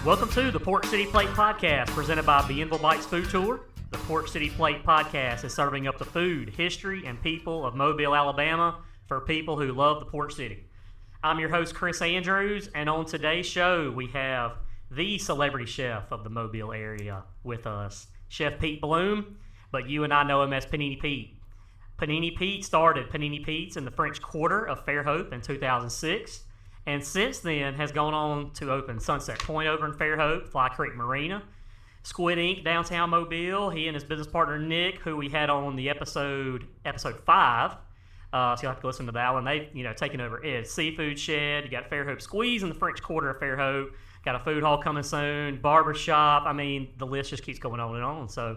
Welcome to the Port City Plate Podcast, presented by Bienville Bites Food Tour. The Port City Plate Podcast is serving up the food, history, and people of Mobile, Alabama for people who love the Port City. I'm your host, Chris Andrews, and on today's show, we have the celebrity chef of the Mobile area with us, Chef Pete Blohm, but you and I know him as Panini Pete. Panini Pete started Panini Pete's in the French Quarter of Fairhope in 2006. And since then has gone on to open Sunset Pointe over in Fairhope, Fly Creek Marina, Squid Ink downtown Mobile. He and his business partner Nick, who we had on the episode 5. So you'll have to listen to that one. They've taken over Ed's Seafood Shed. You got Fairhope Squeeze in the French Quarter of Fairhope. Got a food hall coming soon. Barbershop. I mean, the list just keeps going on and on. So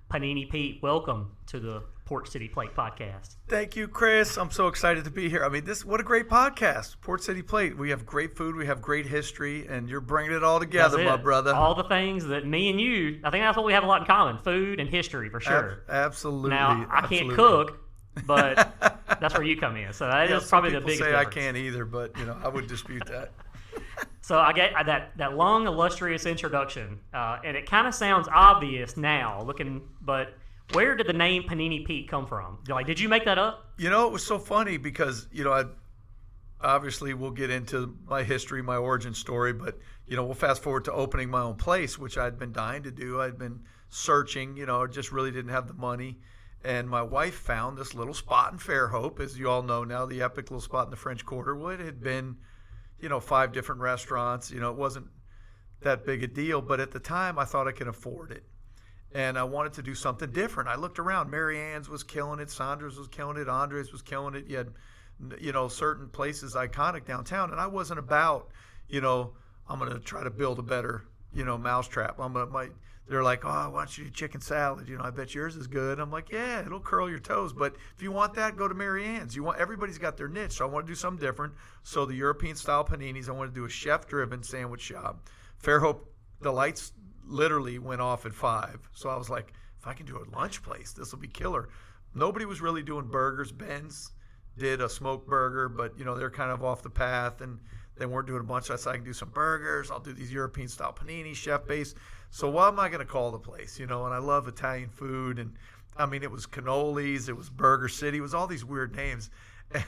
Panini Pete, welcome to the Port City Plate Podcast. Thank you, Chris. I'm so excited to be here. I mean, what a great podcast, Port City Plate. We have great food, we have great history, and you're bringing it all together, my brother. All the things that me and you, I think that's what we have a lot in common, food and history for sure. Absolutely. Now, I can't cook, but that's where you come in. So that is probably the biggest difference. I can't either, but I would dispute that. So I get that long, illustrious introduction, and it kind of sounds obvious now, but where did the name Panini Pete come from? Did you make that up? It was so funny because, obviously we'll get into my history, my origin story, but, we'll fast forward to opening my own place, which I'd been dying to do. I'd been searching, just really didn't have the money. And my wife found this little spot in Fairhope, as you all know now, the epic little spot in the French Quarter. Well, it had been, 5 different restaurants. It wasn't that big a deal, but at the time I thought I could afford it. And I wanted to do something different. I looked around. Mary Ann's was killing it. Sandra's was killing it. Andres was killing it. You had, certain places iconic downtown. And I wasn't about, I'm going to try to build a better, mousetrap. They're like, oh, why don't you do chicken salad? I bet yours is good. I'm like, yeah, it'll curl your toes. But if you want that, go to Mary Ann's. Everybody's got their niche. So I want to do something different. So the European style paninis, I want to do a chef-driven sandwich shop. Fairhope, the lights literally went off at 5. So I was like, if I can do a lunch place, this will be killer. Nobody was really doing burgers. Ben's did a smoked burger, but they're kind of off the path and they weren't doing a bunch. I said, I can do some burgers. I'll do these European style panini, chef based. So what am I going to call the place? And I love Italian food. And I mean, it was cannolis, it was Burger City, it was all these weird names.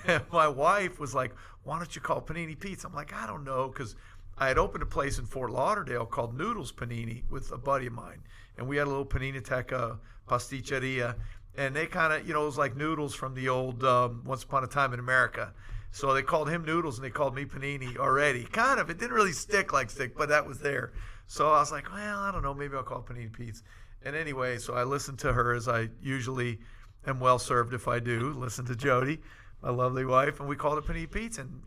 And my wife was like, why don't you call Panini Pete's? I'm like, I don't know, because I had opened a place in Fort Lauderdale called Noodles Panini with a buddy of mine. And we had a little Panini-teca pasticceria. And they kind of, it was like Noodles from the old Once Upon a Time in America. So they called him Noodles and they called me Panini already. Kind of. It didn't really stick, but that was there. So I was like, well, I don't know. Maybe I'll call it Panini Pete's. And anyway, so I listened to her as I usually am well served if I do. Listen to Jody, my lovely wife, and we called it Panini Pete's. And,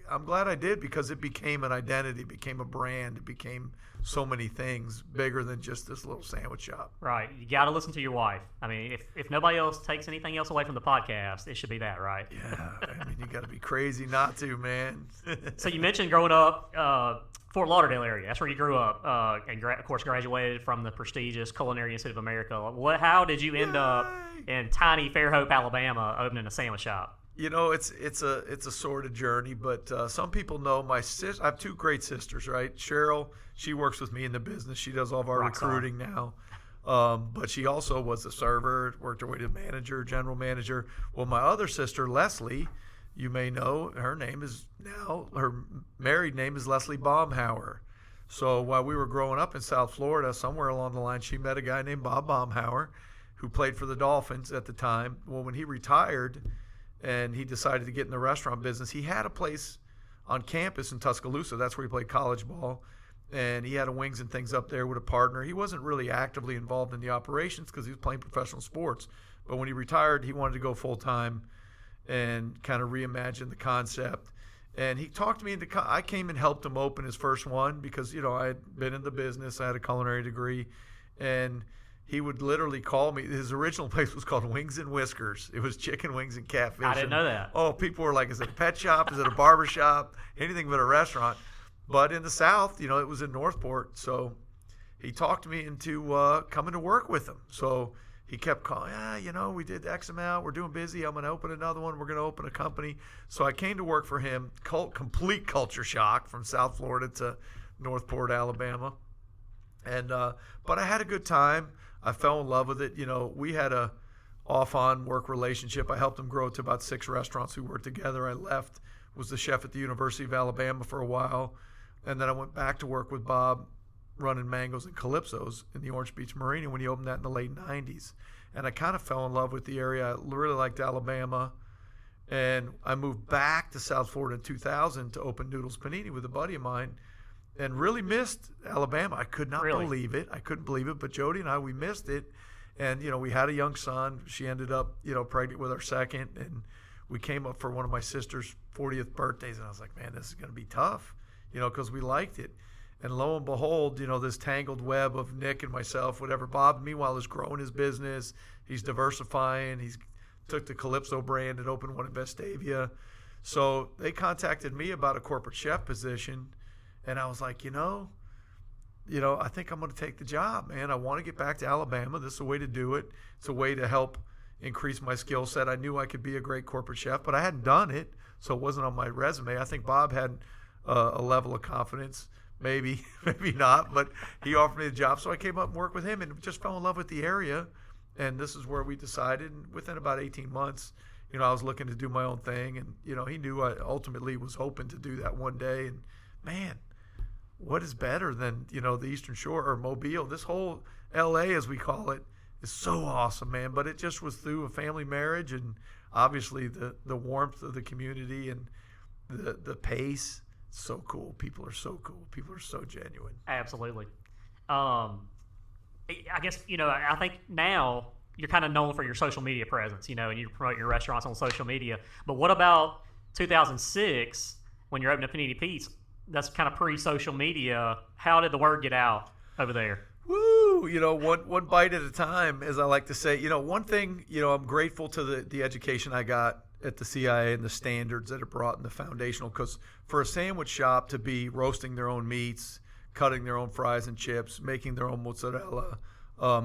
I'm glad I did because it became an identity, it became a brand, it became so many things bigger than just this little sandwich shop. Right. You got to listen to your wife. I mean, if nobody else takes anything else away from the podcast, it should be that, right? Yeah. I mean, you got to be crazy not to, man. So you mentioned growing up, Fort Lauderdale area. That's where you grew up, and of course graduated from the prestigious Culinary Institute of America. How did you end up in tiny Fairhope, Alabama, opening a sandwich shop? It's a sort of journey, but some people know I have 2 great sisters, right? Cheryl, she works with me in the business. She does all of our recruiting now. But she also was a server, worked her way to manager, general manager. Well, my other sister, Leslie, you may know, her married name is Leslie Baumhauer. So while we were growing up in South Florida, somewhere along the line, she met a guy named Bob Baumhauer who played for the Dolphins at the time. Well, when he retired and he decided to get in the restaurant business, he had a place on campus in Tuscaloosa. That's where he played college ball. And he had a wings and things up there with a partner. He wasn't really actively involved in the operations because he was playing professional sports. But when he retired, he wanted to go full-time and kind of reimagine the concept. And he talked me into I came and helped him open his first one because, I had been in the business. I had a culinary degree. And he would literally call me. His original place was called Wings and Whiskers. It was chicken wings and catfish. I didn't know that. Oh, people were like, is it a pet shop? Is it a barber shop? Anything but a restaurant. But in the South, it was in Northport. So he talked me into coming to work with him. So he kept calling, we did X amount. We're doing busy. I'm going to open another one. We're going to open a company. So I came to work for him. Complete culture shock from South Florida to Northport, Alabama. And but I had a good time. I fell in love with it. We had a off-on work relationship. I helped him grow to about 6 restaurants. We worked together. I left, was the chef at the University of Alabama for a while, and then I went back to work with Bob running Mangoes and Calypso's in the Orange Beach Marina when he opened that in the late 90s. And I kind of fell in love with the area. I really liked Alabama. And I moved back to South Florida in 2000 to open Noodles Panini with a buddy of mine, and really missed Alabama. I could not believe it. I couldn't believe it. But Jody and I, we missed it. And, we had a young son. She ended up, pregnant with our second. And we came up for one of my sister's 40th birthdays. And I was like, man, this is going to be tough, because we liked it. And lo and behold, this tangled web of Nick and myself, whatever. Bob, meanwhile, is growing his business. He's diversifying. He's took the Calypso brand and opened one in Vestavia. So they contacted me about a corporate chef position. And I was like, I think I'm going to take the job, man. I want to get back to Alabama. This is a way to do it. It's a way to help increase my skill set. I knew I could be a great corporate chef, but I hadn't done it, so it wasn't on my resume. I think Bob had a level of confidence, maybe, maybe not, but he offered me the job. So I came up and worked with him and just fell in love with the area. And this is where we decided. And within about 18 months, I was looking to do my own thing. And, he knew I ultimately was hoping to do that one day. And, man, what is better than, the Eastern Shore or Mobile? This whole L.A., as we call it, is so awesome, man. But it just was through a family marriage and obviously the warmth of the community and the pace. It's so cool. People are so cool. People are so genuine. Absolutely. I guess, I think now you're kind of known for your social media presence, and you promote your restaurants on social media. But what about 2006 when you're opening Panini Pete's? That's kind of pre-social media. How did the word get out over there? Woo! One bite at a time, as I like to say. One thing, I'm grateful to the education I got at the CIA and the standards that it brought in the foundational. Because for a sandwich shop to be roasting their own meats, cutting their own fries and chips, making their own mozzarella,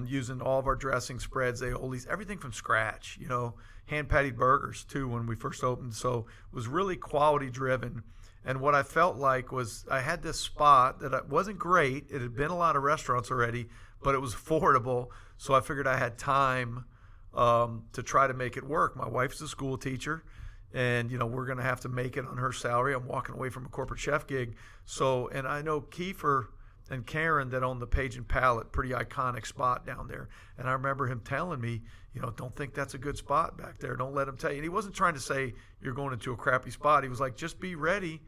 using all of our dressing spreads, aiolis, everything from scratch, hand-patted burgers, too, when we first opened. So it was really quality-driven. And what I felt like was I had this spot that wasn't great. It had been a lot of restaurants already, but it was affordable. So I figured I had time to try to make it work. My wife's a school teacher, and, we're going to have to make it on her salary. I'm walking away from a corporate chef gig. So, and I know Kiefer and Karen that own the Page and Palette, pretty iconic spot down there. And I remember him telling me, don't think that's a good spot back there. Don't let him tell you. And he wasn't trying to say you're going into a crappy spot. He was like, just be ready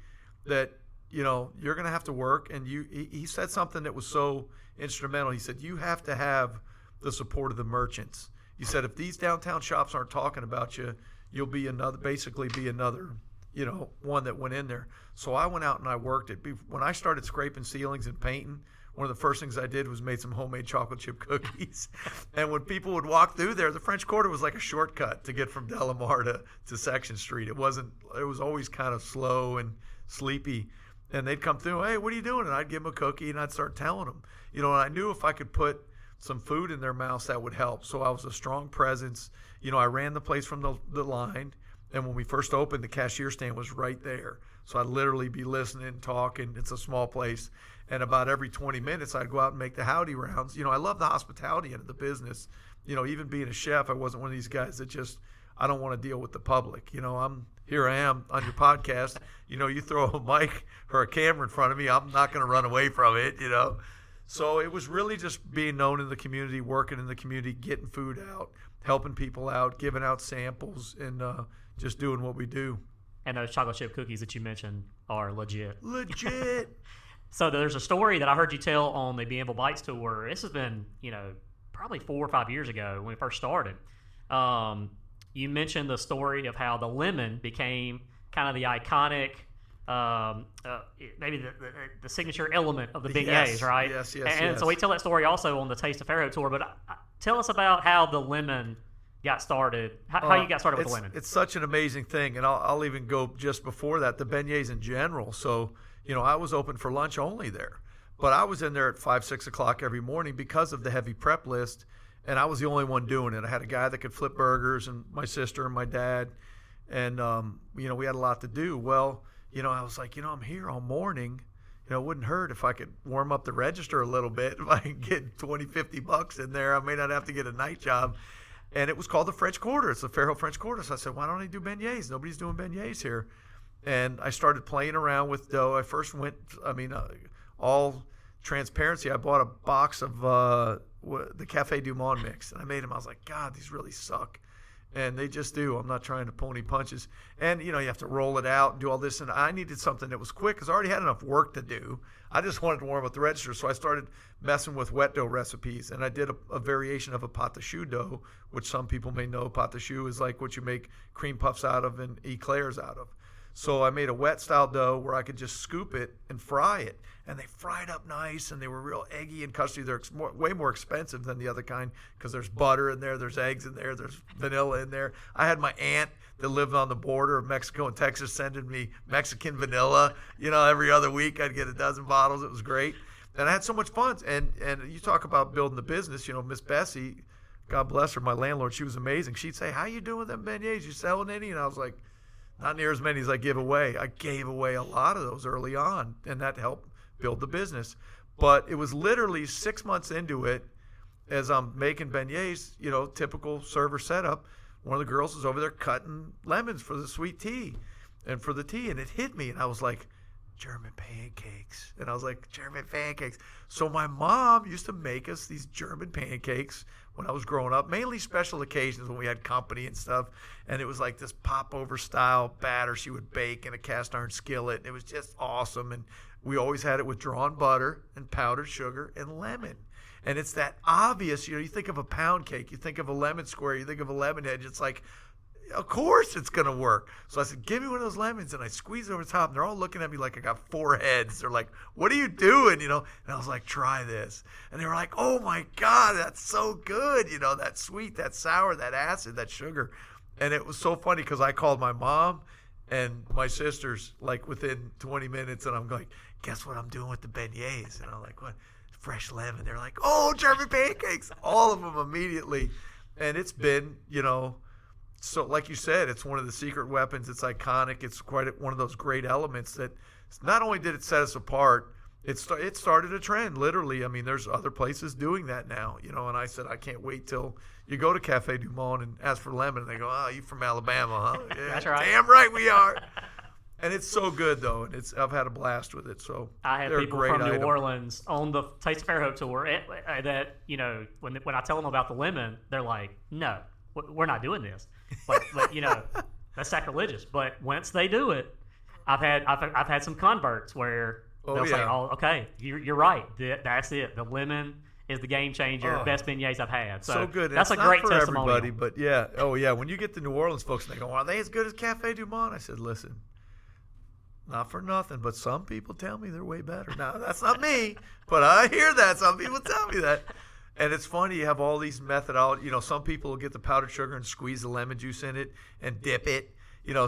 that, you're going to have to work. And he said something that was so instrumental. He said, you have to have the support of the merchants. He said, if these downtown shops aren't talking about you, you'll be another one that went in there. So I went out and I worked it. When I started scraping ceilings and painting, one of the first things I did was made some homemade chocolate chip cookies. And when people would walk through there, the French Quarter was like a shortcut to get from Delamar to Section Street. It was always kind of slow and sleepy. And they'd come through, hey, what are you doing? And I'd give them a cookie and I'd start telling them. And I knew if I could put some food in their mouths, that would help. So I was a strong presence. I ran the place from the line. And when we first opened, the cashier stand was right there. So I'd literally be listening, talking. It's a small place. And about every 20 minutes, I'd go out and make the howdy rounds. I love the hospitality end of the business. Even being a chef, I wasn't one of these guys that just, I don't want to deal with the public. Here I am on your podcast. You throw a mic or a camera in front of me, I'm not going to run away from it, So it was really just being known in the community, working in the community, getting food out, helping people out, giving out samples, and just doing what we do. And those chocolate chip cookies that you mentioned are legit. Legit. So there's a story that I heard you tell on the Bienville Bites Tour. This has been, probably 4 or 5 years ago when we first started. You mentioned the story of how the lemon became kind of the iconic, maybe the signature element of the beignets, yes, right? Yes. And so we tell that story also on the Taste of Fairhope tour. But tell us about how the lemon got started, how you got started with the lemon. It's such an amazing thing, and I'll even go just before that, the beignets in general. So, I was open for lunch only there. But I was in there at 5, 6 o'clock every morning because of the heavy prep list, and I was the only one doing it. I had a guy that could flip burgers, and my sister and my dad, and, we had a lot to do. Well, I was like, I'm here all morning. it wouldn't hurt if I could warm up the register a little bit. If I can get $20-$50 in there, I may not have to get a night job. And it was called the French Quarter. It's the Fairhope French Quarter. So I said, why don't I do beignets? Nobody's doing beignets here. And I started playing around with dough. I first went, all transparency, I bought a box of the Café du Monde mix. And I made them. I was like, God, these really suck. And they just do. I'm not trying to pull any punches. And, you have to roll it out and do all this. And I needed something that was quick because I already had enough work to do. I just wanted to warm up the register. So I started messing with wet dough recipes. And I did a variation of a pâte de choux dough, which some people may know. Pâte de choux is like what you make cream puffs out of and eclairs out of. So I made a wet style dough where I could just scoop it and fry it. And they fried up nice, and they were real eggy and custardy. They're way more expensive than the other kind because there's butter in there, there's eggs in there, there's vanilla in there. I had my aunt that lived on the border of Mexico and Texas sending me Mexican vanilla. Every other week I'd get a dozen bottles. It was great. And I had so much fun. And you talk about building the business, Miss Bessie, God bless her, my landlord, she was amazing. She'd say, how you doing with them beignets? You selling any? And I was like, not near as many as I give away. I gave away a lot of those early on, and that helped build the business. But it was literally 6 months into it, as I'm making beignets, typical server setup, one of the girls was over there cutting lemons for the sweet tea and for the tea, and it hit me, and I was like, German pancakes. And I was like, German pancakes. So my mom used to make us these German pancakes when I was growing up, mainly special occasions when we had company and stuff. And it was like this popover style batter she would bake in a cast iron skillet. And it was just awesome. And we always had it with drawn butter and powdered sugar and lemon. And it's that obvious, you think of a pound cake, you think of a lemon square, you think of a lemon hedge. It's like, of course it's going to work. So I said, give me one of those lemons. And I squeeze it over the top. And they're all looking at me like I got 4 heads. They're like, what are you doing? And I was like, try this. And they were like, oh, my God, that's so good. That sweet, that sour, that acid, that sugar. And it was so funny because I called my mom and my sisters like within 20 minutes. And I'm like, guess what I'm doing with the beignets? And I'm like, what? Fresh lemon. They're like, oh, German pancakes. All of them immediately. And it's been, so like you said, it's one of the secret weapons. It's iconic. It's quite one of those great elements that not only did it set us apart, it started a trend, literally. I mean, there's other places doing that now, and I said, I can't wait till you go to Café du Monde and ask for lemon. And they go, oh, you from Alabama, huh? Yeah, that's right. Damn right we are. And it's so good, though, and I've had a blast with it. So I had people from New Orleans on the Taste of Fairhope tour that, when I tell them about the lemon, they're like, no, we're not doing this. But that's sacrilegious. But once they do it, I've had some converts where they'll say, "Oh, okay, you're right. That's it. The lemon is the game changer. Best beignets I've had." So good. That's a great testimonial. Everybody, but yeah, when you get the New Orleans folks, and they go, "Are they as good as Café du Monde?" I said, "Listen, not for nothing, but some people tell me they're way better. Now that's not me, but I hear that. Some people tell me that." And it's funny, you have all these methodologies. Some people will get the powdered sugar and squeeze the lemon juice in it and dip it.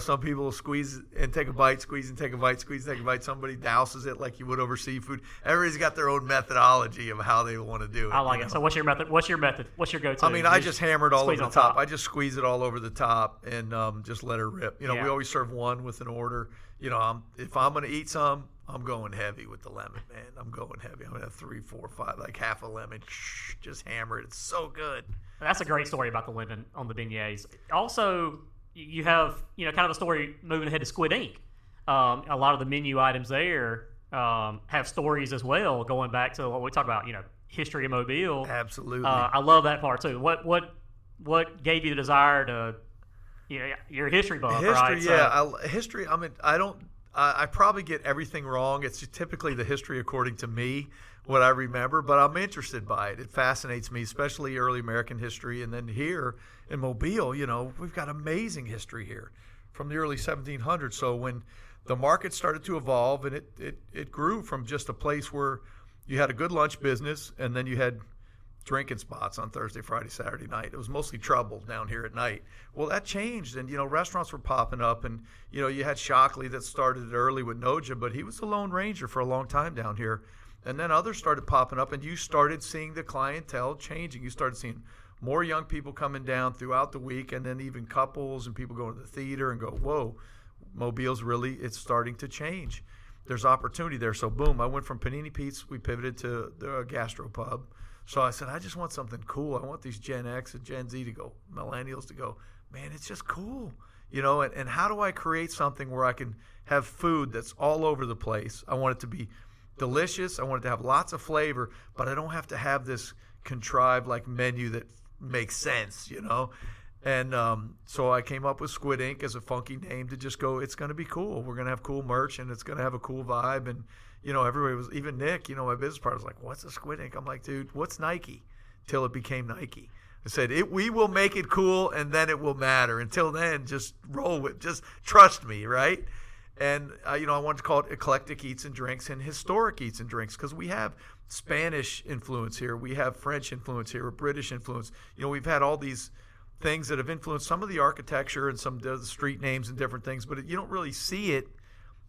Some people will squeeze and take a bite, squeeze and take a bite, squeeze and take a bite. Somebody douses it like you would over seafood. Everybody's got their own methodology of how they want to do it. I like it. So what's your method? What's your go-to? I mean, I just hammer it all over the top. I just squeeze it all over the top and just let her rip. We always serve one with an order. If I'm going to eat some, I'm going heavy with the lemon, man. I'm going heavy. I'm going to have 3, 4, 5, like half a lemon. Just hammer it. It's so good. That's a great story about the lemon on the beignets. Also, you have, kind of a story moving ahead to Squid Ink. A lot of the menu items there have stories as well, going back to what we talked about, history of Mobile. Absolutely. I love that part too. What gave you the desire to, you're a history buff, right? History. I mean, I probably get everything wrong. It's typically the history according to me, what I remember, but I'm interested by it. It fascinates me, especially early American history. And then here in Mobile, we've got amazing history here from the early 1700s. So when the market started to evolve, and it grew from just a place where you had a good lunch business and then you had drinking spots on Thursday, Friday, Saturday night. It was mostly trouble down here at night. Well, that changed, and restaurants were popping up, and you had Shockley that started early with Noja, but he was the Lone Ranger for a long time down here. And then others started popping up, and you started seeing the clientele changing. You started seeing more young people coming down throughout the week, and then even couples and people going to the theater and go, whoa, Mobile's it's starting to change. there's opportunity there. So boom, I went from Panini Pete's. We pivoted to the gastropub. So I said, I just want something cool. I want these Gen X and Gen Z to go, millennials to go, man, it's just cool. And how do I create something where I can have food that's all over the place? I want it to be delicious. I want it to have lots of flavor, but I don't have to have this contrived menu that makes sense, And so I came up with Squid Ink as a funky name to just go, it's going to be cool. We're going to have cool merch, and it's going to have a cool vibe. And, everybody was, even Nick, my business partner was like, what's a Squid Ink? I'm like, dude, what's Nike? Till it became Nike. I said, we will make it cool, and then it will matter. Until then, just roll with, just trust me, right? And, I wanted to call it Eclectic Eats and Drinks and Historic Eats and Drinks, because we have Spanish influence here. We have French influence here, British influence. We've had all these things that have influenced some of the architecture and some of the street names and different things, but you don't really see it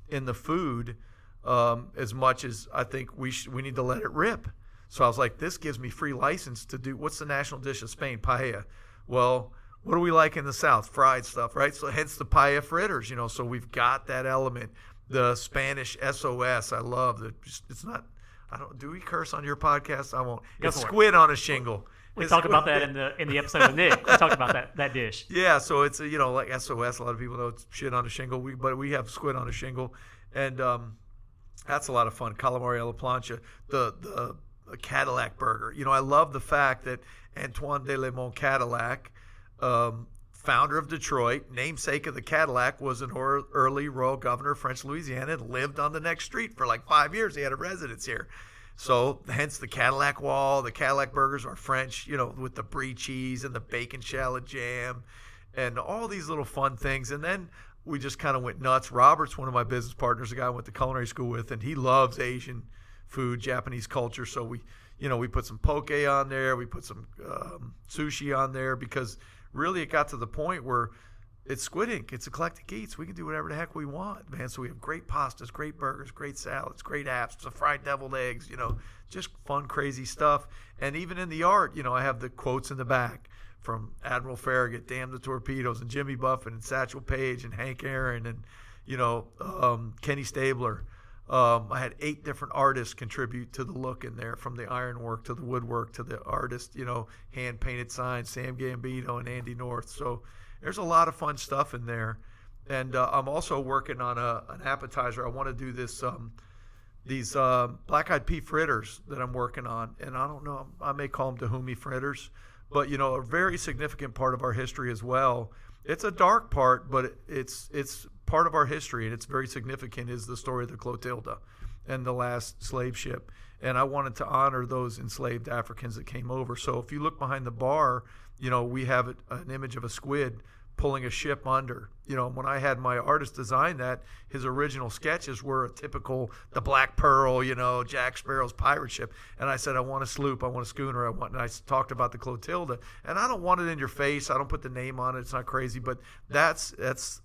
in the food as much as I think we need to let it rip. So I was like, this gives me free license to do, what's the national dish of Spain? Paella. Well, what do we like in the South? Fried stuff, right? So hence the paella fritters, so we've got that element. The Spanish SOS, I love that. It's not, do we curse on your podcast? I won't. It's squid on a shingle. We talked about that in the episode with Nick. We talked about that dish. Yeah, so it's like SOS. A lot of people know it's shit on a shingle, but we have squid on a shingle, and that's a lot of fun. Calamari alla plancha, the Cadillac burger. I love the fact that Antoine de Lemont Cadillac, founder of Detroit, namesake of the Cadillac, was an early royal governor of French Louisiana and lived on the next street for 5 years. He had a residence here. So hence the Cadillac wall. The Cadillac burgers are French, with the brie cheese and the bacon shallot jam and all these little fun things. And then we just kind of went nuts. Robert's one of my business partners, a guy I went to culinary school with, and he loves Asian food, Japanese culture. So we put some poke on there. We put some sushi on there, because really it got to the point where it's Squid Ink. It's Eclectic Eats. We can do whatever the heck we want, man. So we have great pastas, great burgers, great salads, great apps, some fried deviled eggs, just fun, crazy stuff. And even in the art, I have the quotes in the back from Admiral Farragut, Damn the Torpedoes, and Jimmy Buffett, and Satchel Paige, and Hank Aaron, and, Kenny Stabler. I had 8 different artists contribute to the look in there, from the ironwork to the woodwork to the artist, hand-painted signs, Sam Gambino and Andy North. So there's a lot of fun stuff in there. And I'm also working on an appetizer. I want to do these black-eyed pea fritters that I'm working on. And I don't know, I may call them Dahomey fritters, but, a very significant part of our history as well. It's a dark part, but it's part of our history, and it's very significant, is the story of the Clotilde and the last slave ship. And I wanted to honor those enslaved Africans that came over. So if you look behind the bar, we have an image of a squid pulling a ship under. When I had my artist design that, his original sketches were a typical, the Black Pearl, Jack Sparrow's pirate ship. And I said, I want a sloop, I want a schooner, and I talked about the Clotilde. And I don't want it in your face. I don't put the name on it. It's not crazy, but that's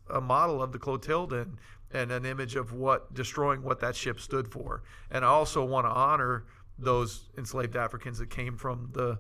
a model of the Clotilde and an image of destroying what that ship stood for. And I also want to honor those enslaved Africans that came from the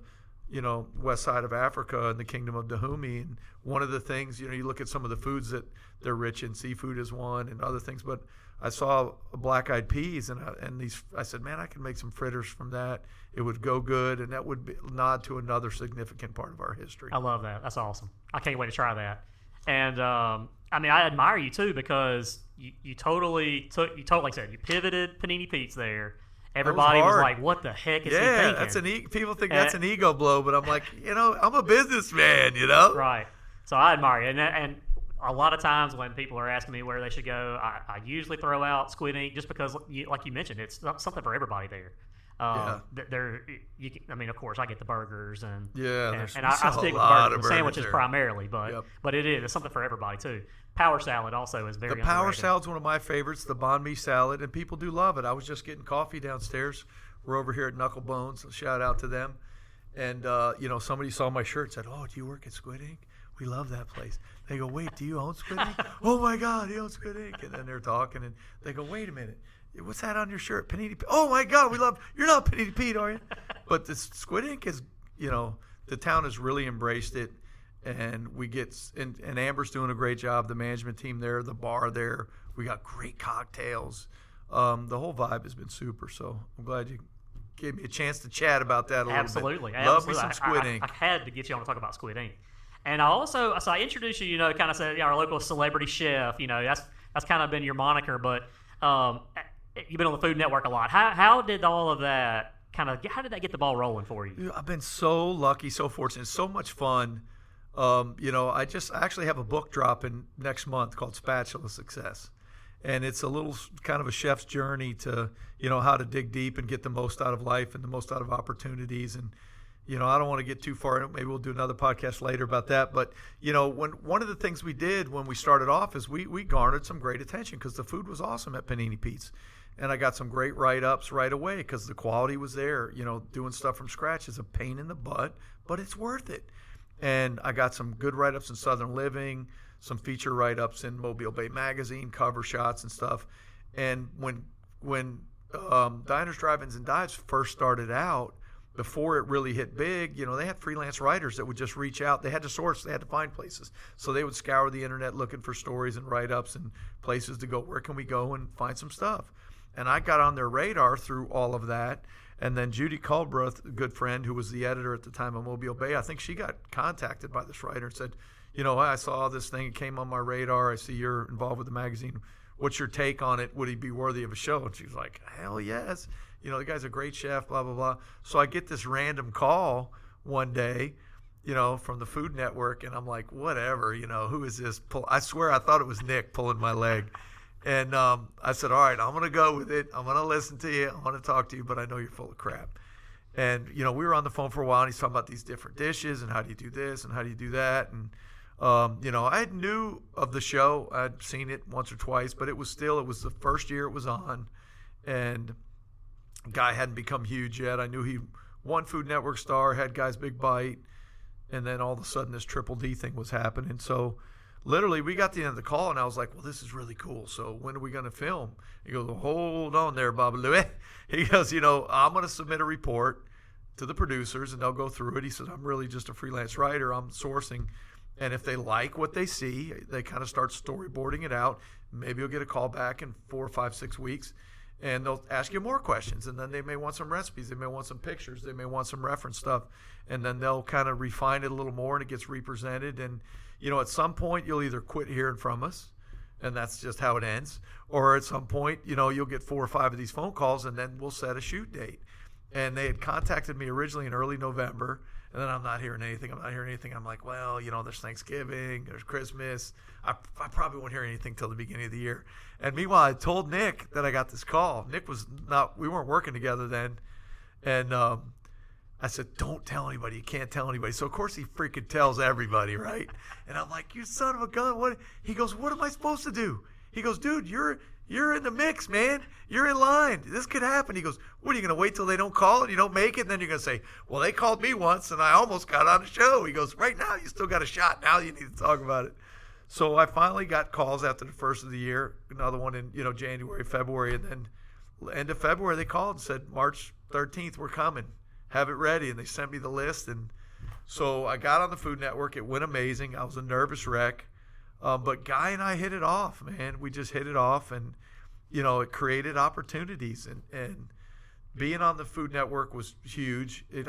west side of Africa and the kingdom of Dahomey. And one of the things, you look at some of the foods that they're rich in, seafood is one, and other things. But I saw black-eyed peas, and these. I said, man, I can make some fritters from that. It would go good, and that would nod to another significant part of our history. I love that. That's awesome. I can't wait to try that. And I admire you too, because you totally like I said, you pivoted Panini Pete's there. Everybody was like, what the heck is he thinking? Yeah, people think that's an ego blow, but I'm like, I'm a businessman, Right. So I admire you. And a lot of times when people are asking me where they should go, I usually throw out Squid Ink, just because, like you mentioned, it's something for everybody there. Of course, I get the burgers and I stick with the sandwiches primarily, but it's something for everybody too. Power salad also is very underrated. The power salad's one of my favorites, the banh mi salad, and people do love it. I was just getting coffee downstairs. We're over here at Knuckle Bones. Shout out to them. And somebody saw my shirt and said, "Oh, do you work at Squid Ink? We love that place." They go, "Wait, do you own Squid Ink?" "Oh my God, he owns Squid Ink." And then they're talking, and they go, "Wait a minute. What's that on your shirt? Panini Pete." "Oh my God, you're not Panini Pete, are you?" But the Squid Ink is, the town has really embraced it, and we get, and Amber's doing a great job. The management team there, the bar there, we got great cocktails. The whole vibe has been super. So I'm glad you gave me a chance to chat about that a little Absolutely. bit. Love me some Squid Ink. I had to get you on to talk about Squid Ink. And I introduced you, kind of said, our local celebrity chef, that's kind of been your moniker, but you've been on the Food Network a lot. How did all of that how did that get the ball rolling for you? I've been so lucky, so fortunate, so much fun. I actually have a book dropping next month called Spatula Success. And it's a little kind of a chef's journey to, how to dig deep and get the most out of life and the most out of opportunities. And, I don't want to get too far. Maybe we'll do another podcast later about that. But, one of the things we did when we started off is we garnered some great attention because the food was awesome at Panini Pete's. And I got some great write-ups right away because the quality was there. Doing stuff from scratch is a pain in the butt, but it's worth it. And I got some good write-ups in Southern Living, some feature write-ups in Mobile Bay Magazine, cover shots and stuff. And when Diners, Drive-Ins, and Dives first started out, before it really hit big, they had freelance writers that would just reach out. They had to source. They had to find places. So they would scour the internet looking for stories and write-ups and places to go. Where can we go and find some stuff? And I got on their radar through all of that. And then Judy Culbreath, a good friend who was the editor at the time of Mobile Bay, I think she got contacted by this writer and said, I saw this thing. It came on my radar. I see you're involved with the magazine. What's your take on it? Would he be worthy of a show? And she's like, hell yes. The guy's a great chef, blah, blah, blah. So I get this random call one day, from the Food Network. And I'm like, whatever, who is this? I swear I thought it was Nick pulling my leg. And I said, all right, I'm going to go with it. I'm going to listen to you. I'm going to talk to you, but I know you're full of crap. And, we were on the phone for a while, and he's talking about these different dishes and how do you do this and how do you do that. And, I knew of the show. I'd seen it once or twice, but it was the first year it was on. And guy hadn't become huge yet. I knew he won Food Network star, had Guy's Big Bite, and then all of a sudden this Triple D thing was happening. So literally we got to the end of the call, and I was like, well, this is really cool. So when are we going to film? He goes, well, hold on there, Baba Louie. He goes, I'm going to submit a report to the producers, and they'll go through it. He says, I'm really just a freelance writer. I'm sourcing. And if they like what they see, they kind of start storyboarding it out. Maybe you'll get a call back in 4, 5, 6 weeks, and they'll ask you more questions. And then they may want some recipes. They may want some pictures. They may want some reference stuff. And then they'll kind of refine it a little more, and it gets represented. And, at some point, you'll either quit hearing from us, and that's just how it ends. Or at some point, you'll get 4 or 5 of these phone calls, and then we'll set a shoot date. And they had contacted me originally in early November. And then I'm not hearing anything. I'm like, well, there's Thanksgiving, there's Christmas. I probably won't hear anything till the beginning of the year. And meanwhile, I told Nick that I got this call. Nick we weren't working together then. And I said, don't tell anybody. You can't tell anybody. So, of course, he freaking tells everybody, right? And I'm like, you son of a gun. What? He goes, what am I supposed to do? He goes, dude, you're in the mix, man. You're in line. This could happen. He goes, what, are you going to wait till they don't call and you don't make it? And then you're going to say, well, they called me once and I almost got on the show. He goes, right now you still got a shot. Now you need to talk about it. So I finally got calls after the first of the year, another one in, January, February. And then end of February, they called and said, March 13th, we're coming. Have it ready. And they sent me the list. And so I got on the Food Network. It went amazing. I was a nervous wreck. But Guy and I hit it off, man. We just hit it off, and, it created opportunities. And being on the Food Network was huge. It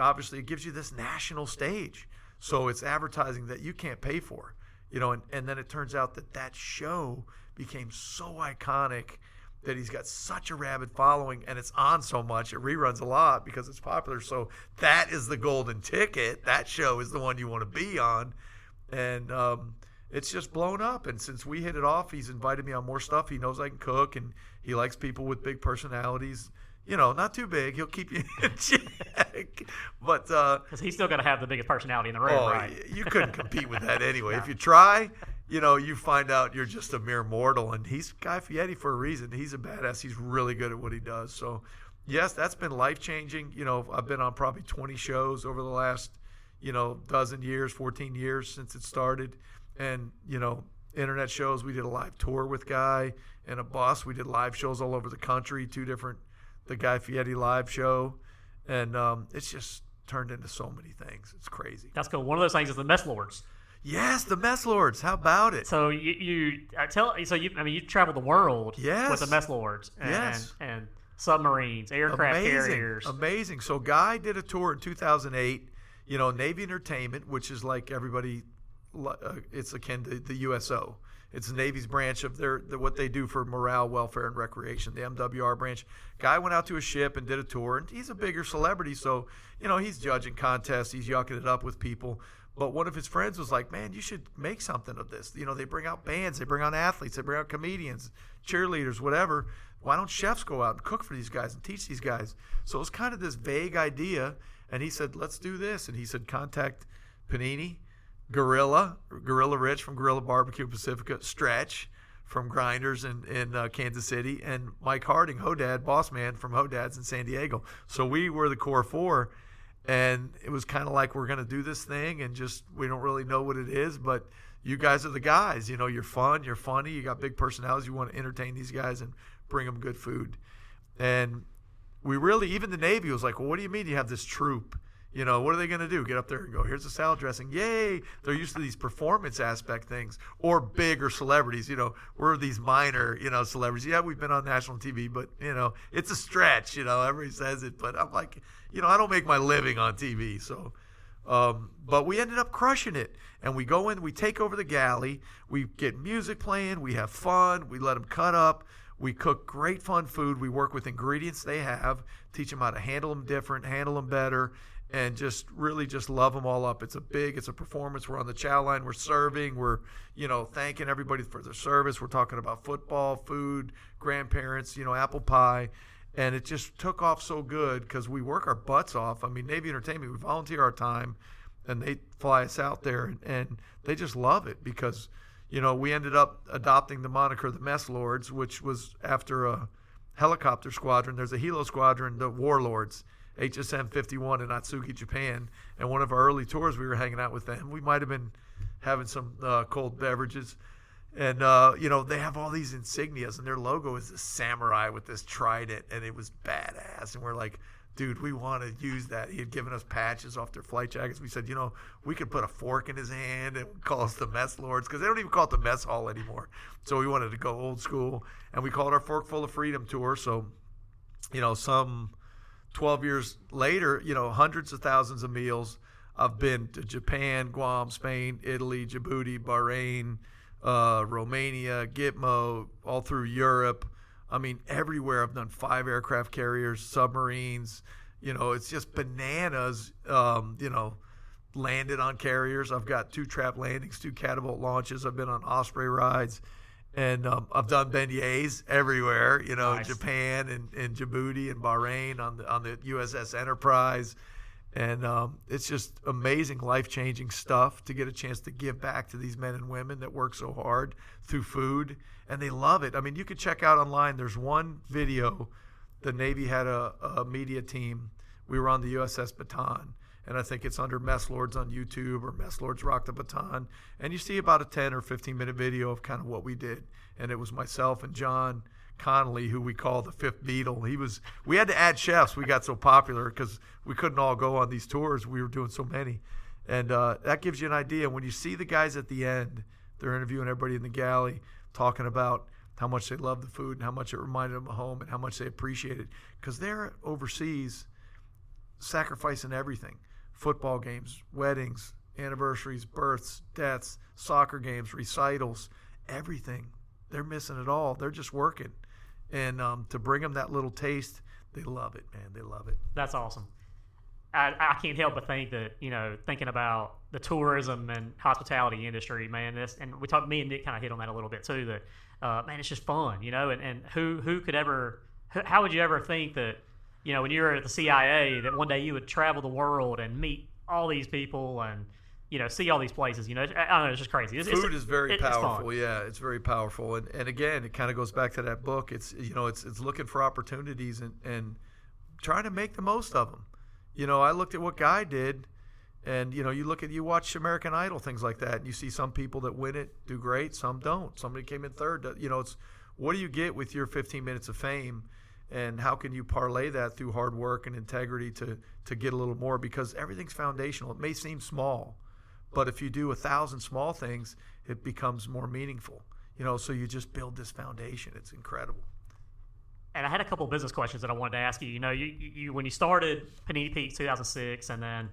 gives you this national stage. So it's advertising that you can't pay for, and then it turns out that show became so iconic that he's got such a rabid following, and it's on so much. It reruns a lot because it's popular. So that is the golden ticket. That show is the one you want to be on. And, it's just blown up, and since we hit it off, he's invited me on more stuff. He knows I can cook, and he likes people with big personalities. Not too big. He'll keep you in check. But because he's still going to have the biggest personality in the room, right? You couldn't compete with that anyway. No. If you try, you find out you're just a mere mortal. And he's Guy Fieri for a reason. He's a badass. He's really good at what he does. So, yes, that's been life-changing. I've been on probably 20 shows over the last, dozen years, 14 years since it started. And, internet shows, we did a live tour with Guy and a bus. We did live shows all over the country, the Guy Fieri live show. And it's just turned into so many things. It's crazy. That's cool. One of those things is the Mess Lords. Yes, the mess lords. How about it? So you traveled the world Yes. with the mess lords and submarines, aircraft carriers. Amazing. So Guy did a tour in 2008, Navy Entertainment, which is like everybody, it's akin to the USO. It's the Navy's branch of what they do for morale, welfare, and recreation, the MWR branch. Guy went out to a ship and did a tour, and he's a bigger celebrity, so, he's judging contests, he's yucking it up with people. But one of his friends was like, man, you should make something of this. They bring out bands, they bring out athletes, they bring out comedians, cheerleaders, whatever. Why don't chefs go out and cook for these guys and teach these guys? So it was kind of this vague idea, and he said, let's do this. And he said, contact Panini, Gorilla Rich from Gorilla Barbecue Pacifica, Stretch from Grinders in Kansas City, and Mike Harding, Hodad, boss man from Hodad's in San Diego. So we were the core four, and it was kind of like, we're going to do this thing, and just we don't really know what it is, but you guys are the guys. You're fun, you're funny, you got big personalities, you want to entertain these guys and bring them good food. And we really, even the Navy was like, well, what do you mean you have this troop? What are they going to do? Get up there and go, here's the salad dressing. Yay. They're used to these performance aspect things, or bigger celebrities. We're these minor, celebrities. Yeah, we've been on national TV, but, it's a stretch. Everybody says it. But I'm like, I don't make my living on TV. So, but we ended up crushing it. And we go in, we take over the galley. We get music playing. We have fun. We let them cut up. We cook great fun food. We work with ingredients they have, teach them how to handle them different, handle them better, and just really just love them all up. It's a performance. We're on the chow line. We're serving. We're, thanking everybody for their service. We're talking about football, food, grandparents, apple pie. And it just took off so good because we work our butts off. I mean, Navy Entertainment, we volunteer our time, and they fly us out there, and they just love it because, we ended up adopting the moniker the Mess Lords, which was after a helicopter squadron. There's a helo squadron, the Warlords, HSM 51 in Atsugi, Japan. And one of our early tours, we were hanging out with them. We might have been having some cold beverages. And, they have all these insignias, and their logo is a samurai with this trident, and it was badass. And we're like, dude, we want to use that. He had given us patches off their flight jackets. We said, we could put a fork in his hand and call us the Mess Lords, because they don't even call it the mess hall anymore. So we wanted to go old school, and we called our Forkful of Freedom tour. So, some 12 years later, hundreds of thousands of meals. I've been to Japan, Guam, Spain, Italy, Djibouti, Bahrain, Romania, Gitmo, all through Europe. I mean, everywhere. I've done 5 aircraft carriers, submarines. It's just bananas, landed on carriers. I've got 2 trap landings, 2 catapult launches. I've been on Osprey rides. And I've done beignets everywhere, Nice. in Japan and Djibouti and Bahrain on the USS Enterprise. And it's just amazing, life-changing stuff to get a chance to give back to these men and women that work so hard through food. And they love it. I mean, you could check out online. There's one video. The Navy had a media team. We were on the USS Baton. And I think it's under Mess Lords on YouTube or Mess Lords Rock the Baton. And you see about a 10 or 15-minute video of kind of what we did. And it was myself and John Connolly, who we call the Fifth Beatle. We had to add chefs. We got so popular because we couldn't all go on these tours. We were doing so many. And that gives you an idea. When you see the guys at the end, they're interviewing everybody in the galley, talking about how much they love the food and how much it reminded them of home and how much they appreciate it. Because they're overseas sacrificing everything. Football games, weddings, anniversaries, births, deaths, soccer games, recitals, everything. They're missing it all. They're just working. And to bring them that little taste, they love it, man. They love it. That's awesome. I can't help but think that, thinking about the tourism and hospitality industry, man, me and Nick kind of hit on that a little bit too, that, man, it's just fun, and who could ever, how would you ever think that, when you were at the CIA, that one day you would travel the world and meet all these people and, see all these places, I don't know, it's just crazy. Food is very powerful. Yeah, it's very powerful. And again, it kind of goes back to that book. It's, it's looking for opportunities and trying to make the most of them. I looked at what Guy did, and, you watch American Idol, things like that, and you see some people that win it, do great, some don't. Somebody came in third. It's what do you get with your 15 minutes of fame, and how can you parlay that through hard work and integrity to get a little more? Because everything's foundational. It may seem small, But if you do 1,000 small things, it becomes more meaningful. So you just build this foundation. It's incredible. And I had a couple of business questions that I wanted to ask you. You when you started Panini Pete 2006, and then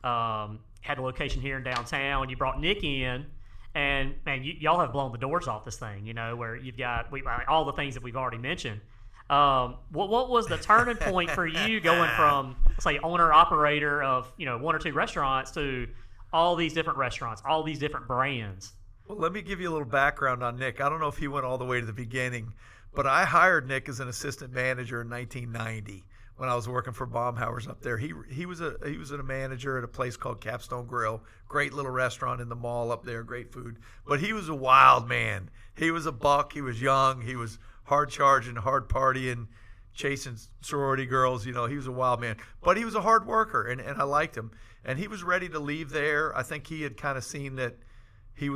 had a location here in downtown, you brought Nick in, and man, y'all have blown the doors off this thing. Where you've got all the things that we've already mentioned. What was the turning point for you going from, say, owner operator of 1 or 2 restaurants to all these different restaurants, all these different brands? Well, let me give you a little background on Nick. I don't know if he went all the way to the beginning, but I hired Nick as an assistant manager in 1990 when I was working for Baumhauer's up there. He was a manager at a place called Capstone Grill, great little restaurant in the mall up there, great food. But he was a wild man. He was a buck. He was young. He was hard charging, hard partying, chasing sorority girls. He was a wild man. But he was a hard worker, and I liked him. And he was ready to leave there. I think he had kind of seen that he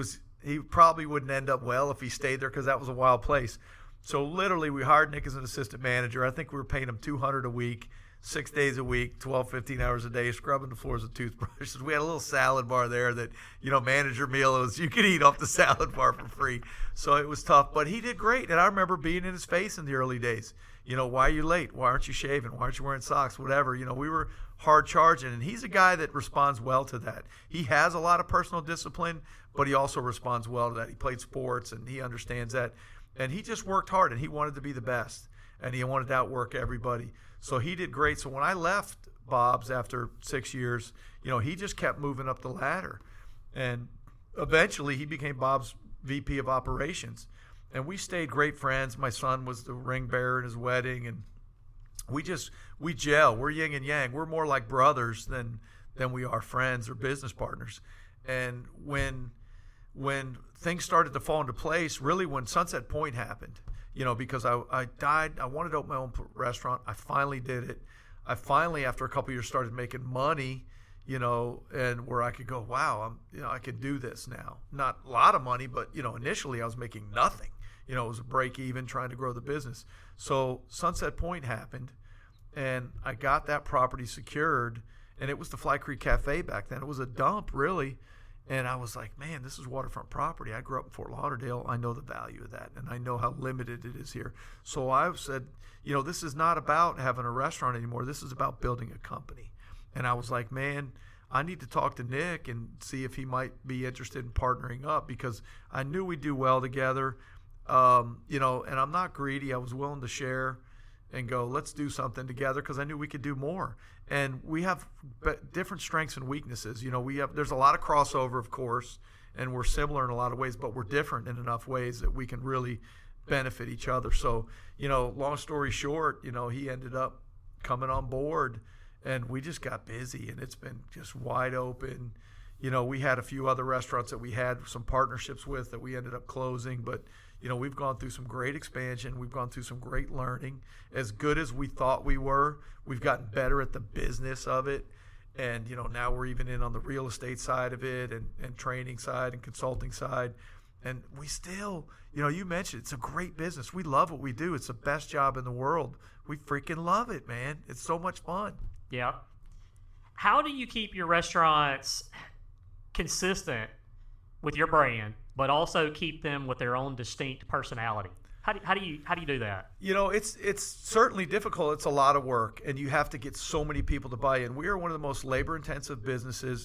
probably wouldn't end up well if he stayed there because that was a wild place. So literally we hired Nick as an assistant manager. I think we were paying him $200 a week, 6 days a week, 12, 15 hours a day, scrubbing the floors with toothbrushes. We had a little salad bar there that, manager meal was you could eat off the salad bar for free. So it was tough, but he did great. And I remember being in his face in the early days. Why are you late? Why aren't you shaving? Why aren't you wearing socks? Whatever. We were hard charging, and he's a guy that responds well to that. He has a lot of personal discipline, but he also responds well to that. He played sports, and he understands that. And he just worked hard, and he wanted to be the best, and he wanted to outwork everybody. So he did great. So when I left Bob's after 6 years, he just kept moving up the ladder. And eventually he became Bob's VP of operations. And we stayed great friends. My son was the ring bearer in his wedding, and we gel. We're yin and yang. We're more like brothers than we are friends or business partners. And when things started to fall into place, really when Sunset Pointe happened, because I wanted to open my own restaurant. I finally did it. I finally, after a couple of years, started making money, and where I could go, wow, I can do this now. Not a lot of money, but, initially I was making nothing. It was a break even trying to grow the business. So Sunset Pointe happened, and I got that property secured, and it was the Fly Creek Cafe back then. It was a dump, really. And I was like, man, this is waterfront property. I grew up in Fort Lauderdale. I know the value of that, and I know how limited it is here. So I said, this is not about having a restaurant anymore. This is about building a company. And I was like, man, I need to talk to Nick and see if he might be interested in partnering up, because I knew we'd do well together. And I'm not greedy. I was willing to share and go, let's do something together, because I knew we could do more. And we have different strengths and weaknesses. There's a lot of crossover, of course, and we're similar in a lot of ways, but we're different in enough ways that we can really benefit each other. So, long story short, he ended up coming on board, and we just got busy, and it's been just wide open. We had a few other restaurants that we had some partnerships with that we ended up closing, but we've gone through some great expansion. We've gone through some great learning. As good as we thought we were, we've gotten better at the business of it. And, now we're even in on the real estate side of it, and training side and consulting side. And we still, you mentioned it's a great business. We love what we do. It's the best job in the world. We freaking love it, man. It's so much fun. Yeah. How do you keep your restaurants consistent with your brand, but also keep them with their own distinct personality? How do you do that? It's certainly difficult. It's a lot of work, and you have to get so many people to buy in. We are one of the most labor-intensive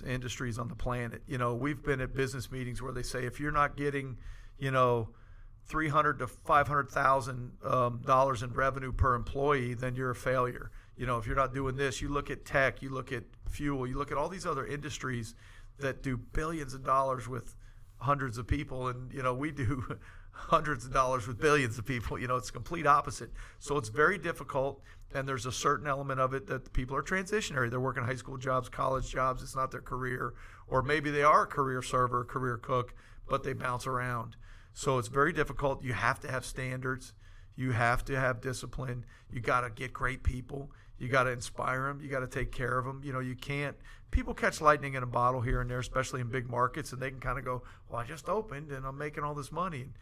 industries on the planet. We've been at business meetings where they say if you're not getting, $300,000 to $500,000 in revenue per employee, then you're a failure. If you're not doing this, you look at tech, you look at fuel, you look at all these other industries that do billions of dollars with hundreds of people, and we do hundreds of dollars with billions of people. It's the complete opposite. So it's very difficult, and there's a certain element of it that the people are transitionary. They're working high school jobs, college jobs. It's not their career, or maybe they are a career server, a career cook, but they bounce around. So it's very difficult. You have to have standards. You have to have discipline. You got to get great people. You got to inspire them. You got to take care of them. You can't. People catch lightning in a bottle here and there, especially in big markets, and they can kind of go, well, I just opened and I'm making all this money. And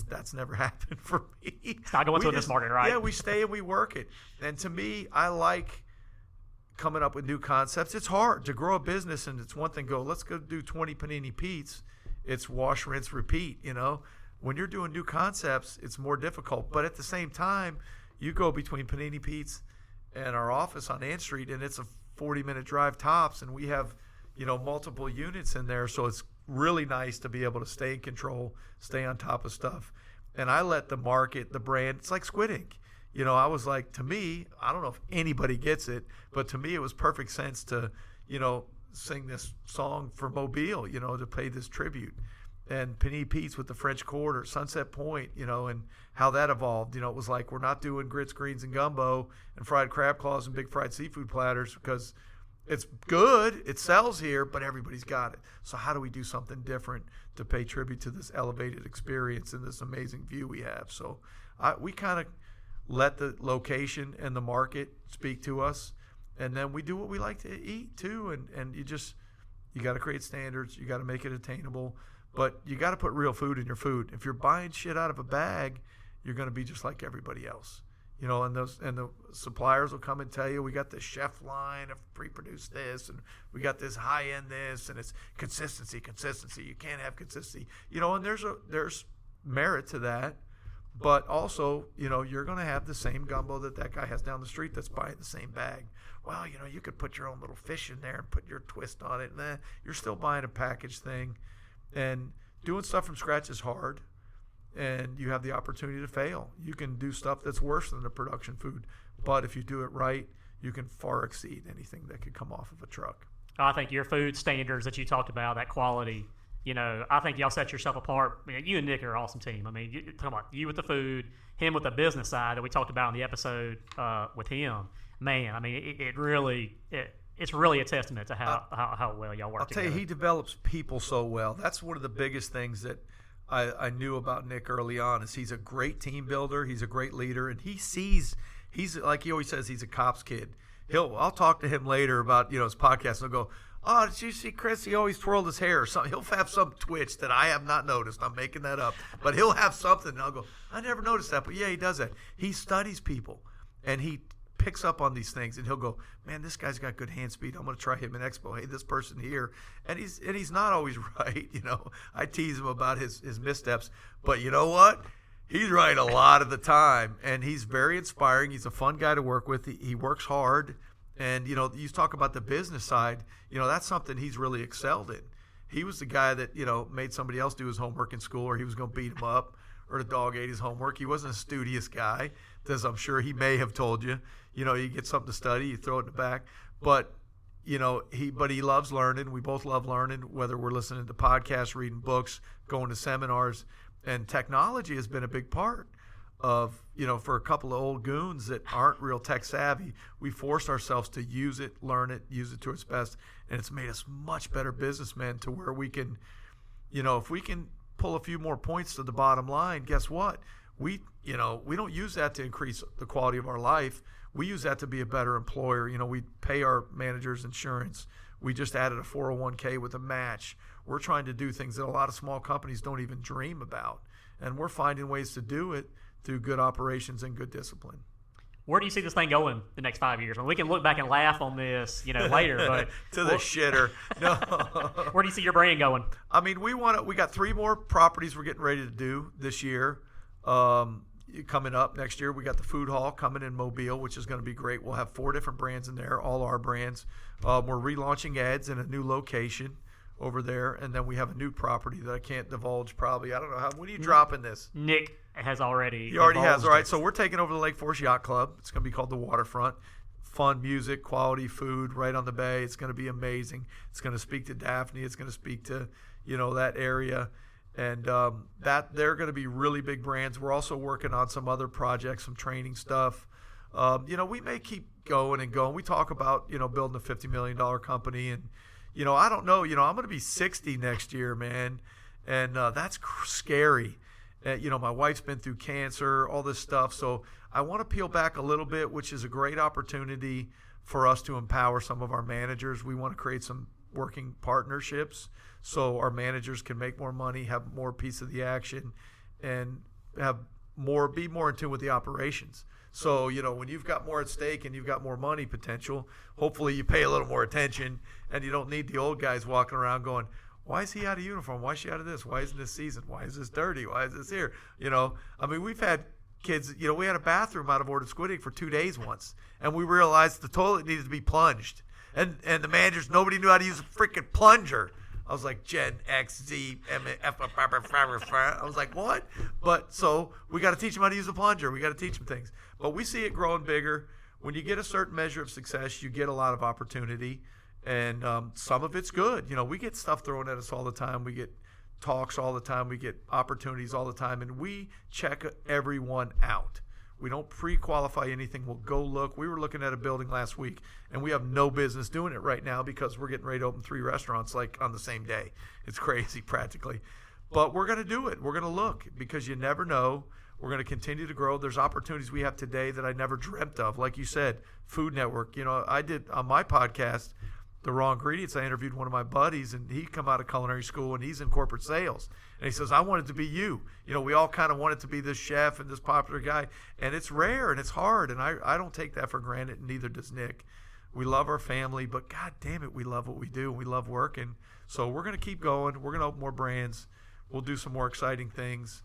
that's never happened for me. It's not going to this market, right? Yeah, we stay and we work it. And to me, I like coming up with new concepts. It's hard to grow a business, and it's one thing let's go do 20 Panini Petes. It's wash, rinse, repeat, When you're doing new concepts, it's more difficult. But at the same time, you go between Panini Pete's and our office on Ann Street, and it's a 40-minute drive tops, and we have, multiple units in there. So it's really nice to be able to stay in control, stay on top of stuff. And I let the market, the brand, it's like Squid Ink. I was like, to me, I don't know if anybody gets it, but to me it was perfect sense to, sing this song for Mobile, to pay this tribute. And Panini Pete's with the French Quarter, Sunset Pointe, and how that evolved. It was like, we're not doing grits, greens, and gumbo and fried crab claws and big fried seafood platters because it's good, it sells here, but everybody's got it. So how do we do something different to pay tribute to this elevated experience and this amazing view we have? So we kind of let the location and the market speak to us, and then we do what we like to eat too. And you got to create standards, you got to make it attainable, but you got to put real food in your food. If you're buying shit out of a bag, you're going to be just like everybody else. And the suppliers will come and tell you, we got this chef line of pre-produced this, and we got this high-end this, and it's consistency. You can't have consistency. And there's merit to that. But also, you're going to have the same gumbo that guy has down the street that's buying the same bag. Well, you could put your own little fish in there and put your twist on it. And you're still buying a packaged thing. And doing stuff from scratch is hard. And you have the opportunity to fail. You can do stuff that's worse than the production food. But if you do it right, you can far exceed anything that could come off of a truck. I think your food standards that you talked about, that quality, I think y'all set yourself apart. You and Nick are an awesome team. Talking about you with the food, him with the business side that we talked about in the episode with him. Man, it's really a testament to how well y'all work together. I'll tell you, he develops people so well. That's one of the biggest things that I knew about Nick early on is he's a great team builder. He's a great leader, and he's like he always says, he's a cop's kid. I'll talk to him later about his podcast, and I'll go, oh, did you see Chris? He always twirled his hair or something. He'll have some twitch that I have not noticed. I'm making that up. But he'll have something, and I'll go, I never noticed that. But, yeah, he does that. He studies people, and he picks up on these things, and he'll go, man, this guy's got good hand speed. I'm going to try him in Expo. Hey, this person here. And he's not always right. I tease him about his missteps. But you know what? He's right a lot of the time, and he's very inspiring. He's a fun guy to work with. He works hard. And, you talk about the business side, that's something he's really excelled in. He was the guy that, made somebody else do his homework in school, or he was going to beat him up, or the dog ate his homework. He wasn't a studious guy, as I'm sure he may have told you. You get something to study, you throw it in the back. But, he loves learning. We both love learning, whether we're listening to podcasts, reading books, going to seminars. And technology has been a big part of, for a couple of old goons that aren't real tech savvy, we forced ourselves to use it, learn it, use it to its best. And it's made us much better businessmen to where we can, if we can pull a few more points to the bottom line, guess what? We don't use that to increase the quality of our life. We use that to be a better employer. We pay our managers insurance. We just added a 401k with a match. We're trying to do things that a lot of small companies don't even dream about. And we're finding ways to do it through good operations and good discipline. Where do you see this thing going the next 5 years? We can look back and laugh on this, later, but to the shitter. No. Where do you see your brand going? We got 3 more properties we're getting ready to do this year. Coming up next year, we got the food hall coming in Mobile, which is going to be great. We'll have 4 different brands in there, all our brands. We're relaunching ads in a new location over there, and then we have a new property that I can't divulge probably. I don't know when are you dropping this? Nick has already. He already has. All right, so we're taking over the Lake Forest Yacht Club. It's going to be called the Waterfront. Fun music, quality food right on the bay. It's going to be amazing. It's going to speak to Daphne. It's going to speak to that area, and that they're going to be really big brands. We're also working on some other projects, some training stuff. We may keep going and going. We talk about building a $50 million company, and I don't know. I'm going to be 60 next year, man, and that's scary. My wife's been through cancer, all this stuff. So I want to peel back a little bit, which is a great opportunity for us to empower some of our managers. We want to create some working partnerships so our managers can make more money, have more piece of the action, and be more in tune with the operations. So, when you've got more at stake and you've got more money potential, hopefully you pay a little more attention and you don't need the old guys walking around going, why is he out of uniform? Why is she out of this? Why isn't this season? Why is this dirty? Why is this here? We've had kids, we had a bathroom out of order Squid Ink for 2 days once, and we realized the toilet needed to be plunged. And the managers, nobody knew how to use a freaking plunger. I was like, Gen X, Z, M, F, I was like, what? But so we got to teach them how to use a plunger. We got to teach them things. But we see it growing bigger. When you get a certain measure of success, you get a lot of opportunity. And some of it's good. We get stuff thrown at us all the time. We get talks all the time. We get opportunities all the time. And we check everyone out. We don't pre-qualify anything. We'll go look. We were looking at a building last week, and we have no business doing it right now because we're getting ready to open 3 restaurants like on the same day. It's crazy practically. But we're going to do it. We're going to look because you never know. We're going to continue to grow. There's opportunities we have today that I never dreamt of. Like you said, Food Network. I did on my podcast, The Raw Ingredients, I interviewed one of my buddies, and he come out of culinary school, and he's in corporate sales. And he says, I wanted to be you. We all kind of wanted to be this chef and this popular guy. And it's rare, and it's hard, and I don't take that for granted, and neither does Nick. We love our family, but God damn it, we love what we do, and we love working. So we're going to keep going. We're going to open more brands. We'll do some more exciting things.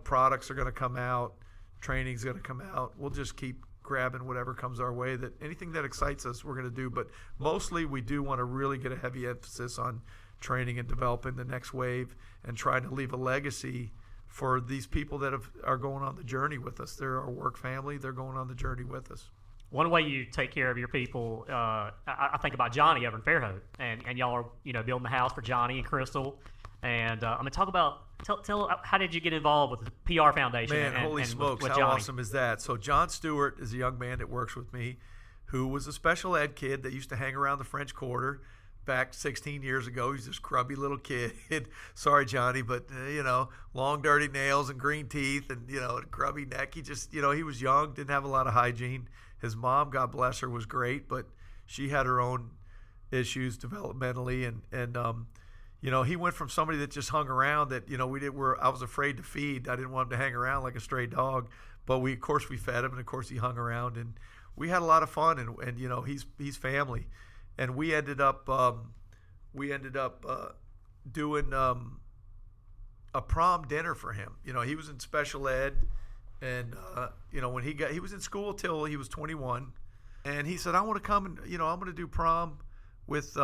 Products are going to come out. Training's going to come out. We'll just keep grabbing whatever comes our way. That anything that excites us, we're going to do. But mostly, we do want to really get a heavy emphasis on training and developing the next wave and trying to leave a legacy for these people that are going on the journey with us. They're our work family. They're going on the journey with us. One way you take care of your people, I think about Johnny over in Fairhope, and y'all are building the house for Johnny and Crystal. And talk about tell how did you get involved with the PR Foundation? Man, holy smokes, with how Johnny? Awesome is that? So John Stewart is a young man that works with me who was a special ed kid that used to hang around the French Quarter back 16 years ago. He's this grubby little kid. Sorry, Johnny, but, long dirty nails and green teeth and, a grubby neck. He just, he was young, didn't have a lot of hygiene. His mom, God bless her, was great, but she had her own issues developmentally. And he went from somebody that just hung around that, I was afraid to feed. I didn't want him to hang around like a stray dog. But we fed him, and of course he hung around, and we had a lot of fun. And he's family, and we ended up doing a prom dinner for him. He was in special ed, and when he was in school till he was 21, and he said, I want to come and I'm going to do prom with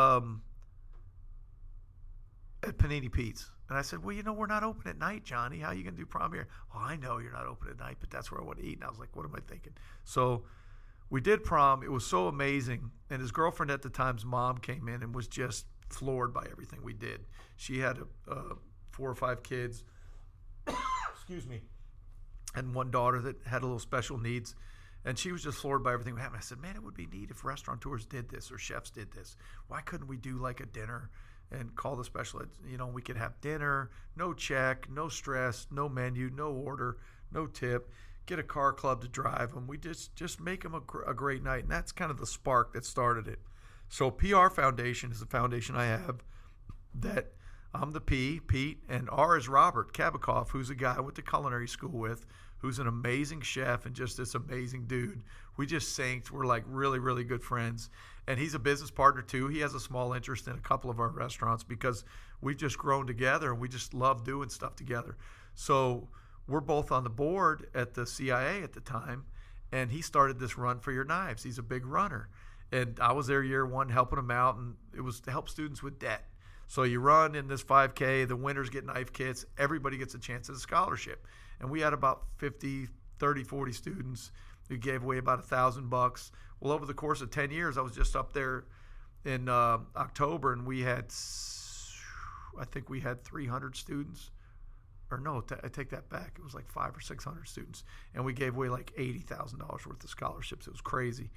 at Panini Pete's. And I said, well, we're not open at night, Johnny. How are you going to do prom here? Oh, I know you're not open at night, but that's where I want to eat. And I was like, what am I thinking? So we did prom. It was so amazing. And his girlfriend at the time's mom came in and was just floored by everything we did. She had 4 or 5 kids, excuse me, and one daughter that had a little special needs. And she was just floored by everything we had. I said, man, it would be neat if restaurateurs did this or chefs did this. Why couldn't we do like a dinner and call the special ed? We could have dinner, no check, no stress, no menu, no order, no tip. Get a car club to drive them. We just make them a great night. And that's kind of the spark that started it. So PR Foundation is the foundation I have that I'm the P, Pete, and R is Robert Kabikoff, who's a guy I went to culinary school with, who's an amazing chef and just this amazing dude. We just synced. We're like really, really good friends. And he's a business partner too. He has a small interest in a couple of our restaurants because we've just grown together and we just love doing stuff together. So we're both on the board at the CIA at the time, and he started this Run for Your Knives. He's a big runner. And I was there year one helping him out, and it was to help students with debt. So you run in this 5K, the winners get knife kits, everybody gets a chance at a scholarship. And we had about 40 students. We gave away about $1,000. Well, over the course of 10 years, I was just up there in October, and I think we had 300 students. Or no, I take that back. It was like 500 or 600 students. And we gave away like $80,000 worth of scholarships. It was crazy.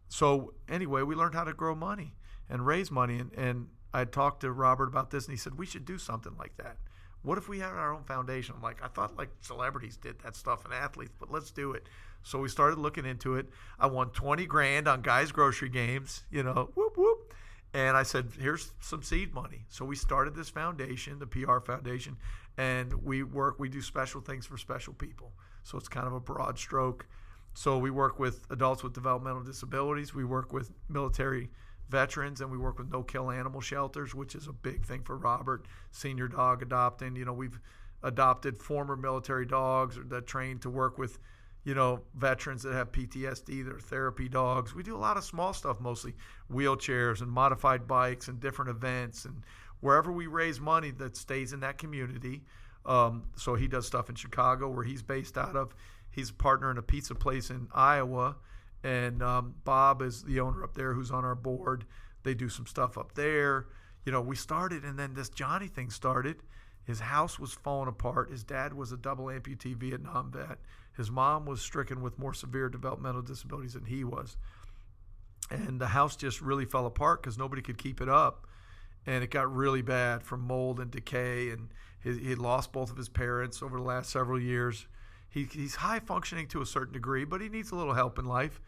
So anyway, we learned how to grow money and raise money. And I talked to Robert about this, and he said, we should do something like that. What if we had our own foundation? I'm like, I thought like celebrities did that stuff and athletes, but let's do it. So we started looking into it. I won $20,000 on guys' grocery games, whoop, whoop. And I said, here's some seed money. So we started this foundation, the PR Foundation, and we do special things for special people. So it's kind of a broad stroke. So we work with adults with developmental disabilities. We work with military veterans, and we work with no-kill animal shelters, which is a big thing for Robert, senior dog adopting. We've adopted former military dogs that trained to work with, veterans that have PTSD. They're therapy dogs. We do a lot of small stuff, mostly wheelchairs and modified bikes and different events. And wherever we raise money that stays in that community. So he does stuff in Chicago where he's based out of. He's a partner in a pizza place in Iowa. And Bob is the owner up there who's on our board. They do some stuff up there. We started, and then this Johnny thing started. His house was falling apart. His dad was a double amputee Vietnam vet. His mom was stricken with more severe developmental disabilities than he was. And the house just really fell apart because nobody could keep it up. And it got really bad from mold and decay. And he had lost both of his parents over the last several years. He's high functioning to a certain degree, but he needs a little help in life.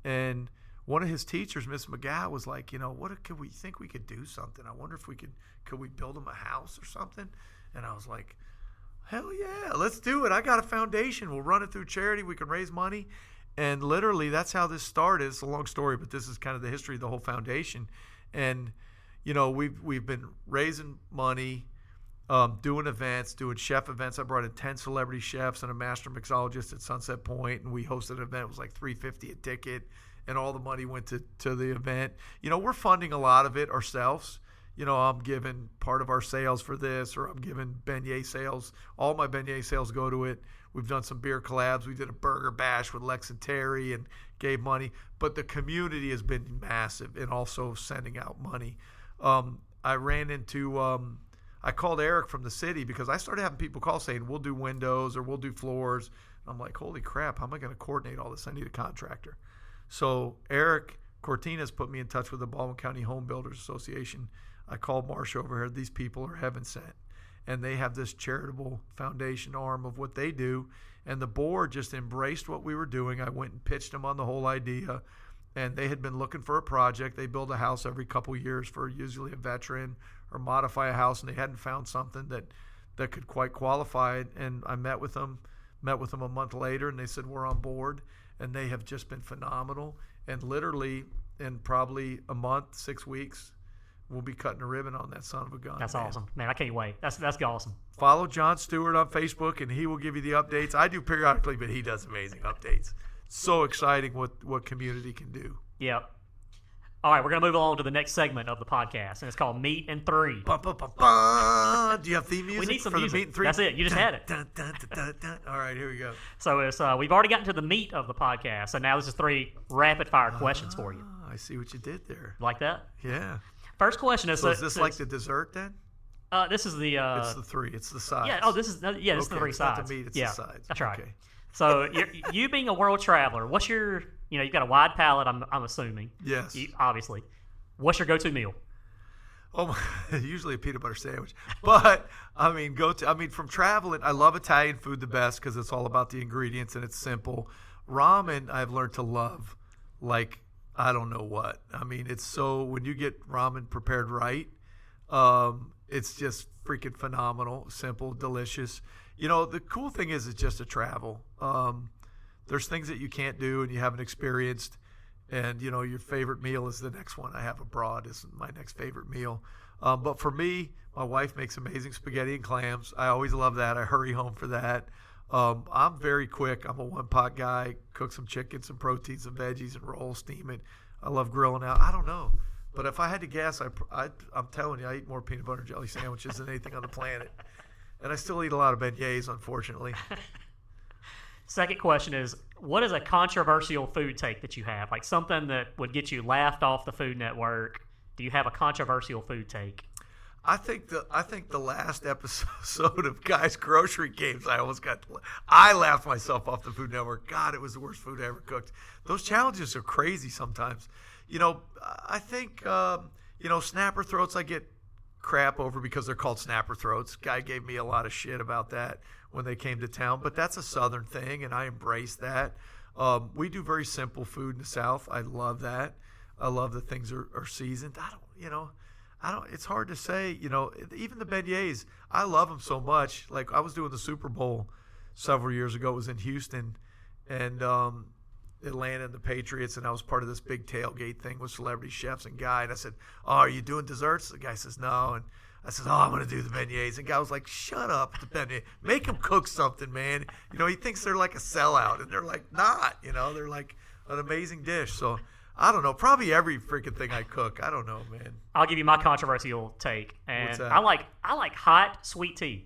And one of his teachers, Miss McGow, was like, what could we think we could do something? I wonder if could we build him a house or something? And I was like, hell yeah, let's do it. I got a foundation. We'll run it through charity. We can raise money. And literally, that's how this started. It's a long story, but this is kind of the history of the whole foundation. And, we've been raising money, doing events, doing chef events. I brought in 10 celebrity chefs and a master mixologist at Sunset Point, and we hosted an event. It was like $350 a ticket, and all the money went to the event. We're funding a lot of it ourselves. I'm giving part of our sales for this, or I'm giving beignet sales. All my beignet sales go to it. We've done some beer collabs. We did a burger bash with Lex and Terry and gave money. But the community has been massive and also sending out money. I ran into I called Eric from the city because I started having people call saying, we'll do windows or we'll do floors. I'm like, holy crap, how am I going to coordinate all this? I need a contractor. So Eric Cortines put me in touch with the Baldwin County Home Builders Association. I called Marcia over here. These people are heaven sent. And they have this charitable foundation arm of what they do. And the board just embraced what we were doing. I went and pitched them on the whole idea. And they had been looking for a project. They build a house every couple years for usually a veteran or modify a house. And they hadn't found something that could quite qualify it. And I met with them a month later, and they said, we're on board. And they have just been phenomenal. And literally in probably a month, 6 weeks, we'll be cutting a ribbon on that son of a gun. That's awesome. Man, I can't wait. That's awesome. Follow John Stewart on Facebook, and he will give you the updates. I do periodically, but he does amazing updates. So exciting what community can do. Yep. All right, we're going to move along to the next segment of the podcast, and it's called Meat and Three. Ba, ba, ba, ba. Do you have theme music? We need some for music. The Meat and Three? That's it. You just had it. Dun, dun, dun, dun, dun. All right, here we go. So it's we've already gotten to the meat of the podcast, so now this is 3 rapid-fire questions for you. I see what you did there. Like that? Yeah. First question is... So is this like the dessert then? This is the... it's the 3. It's the sides. Yeah. Oh, this is the 3 it's sides. Not the meat. It's the sides. That's right. Okay. So you being a world traveler, what's your... you've got a wide palate, I'm assuming. Yes. Obviously. What's your go-to meal? Oh, usually a peanut butter sandwich. But, from traveling, I love Italian food the best because it's all about the ingredients and it's simple. Ramen, I've learned to love like I don't know what. It's so, when you get ramen prepared right, it's just freaking phenomenal, simple, delicious. The cool thing is it's just a travel. There's things that you can't do and you haven't experienced. And, your favorite meal is the next one I have abroad is my next favorite meal. But for me, my wife makes amazing spaghetti and clams. I always love that. I hurry home for that. I'm very quick. I'm a one-pot guy. Cook some chicken, some proteins, some veggies, and roll, steam it. I love grilling out. I don't know. But if I had to guess, I'm telling you, I eat more peanut butter and jelly sandwiches than anything on the planet. And I still eat a lot of beignets, unfortunately. Second question is, what is a controversial food take that you have? Like something that would get you laughed off the Food Network. Do you have a controversial food take? I think the last episode of Guys Grocery Games, I laughed myself off the Food Network. God, it was the worst food I ever cooked. Those challenges are crazy sometimes. I think snapper throats I get crap over because they're called snapper throats. Guy gave me a lot of shit about that when they came to town, but that's a Southern thing, and I embrace that. We do very simple food in the South. I love that. I love that things are seasoned. I don't. It's hard to say. Even the beignets, I love them so much. Like I was doing the Super Bowl several years ago. It was in Houston, and Atlanta and the Patriots, and I was part of this big tailgate thing with celebrity chefs and guy. And I said, "Oh, are you doing desserts?" The guy says, "No." And I said, "Oh, I'm going to do the beignets." And the guy was like, "Shut up, the beignet. Make him cook something, man." He thinks they're like a sellout, and they're like not. They're like an amazing dish. So I don't know. Probably every freaking thing I cook. I don't know, man. I'll give you my controversial take, and What's that? I like hot sweet tea.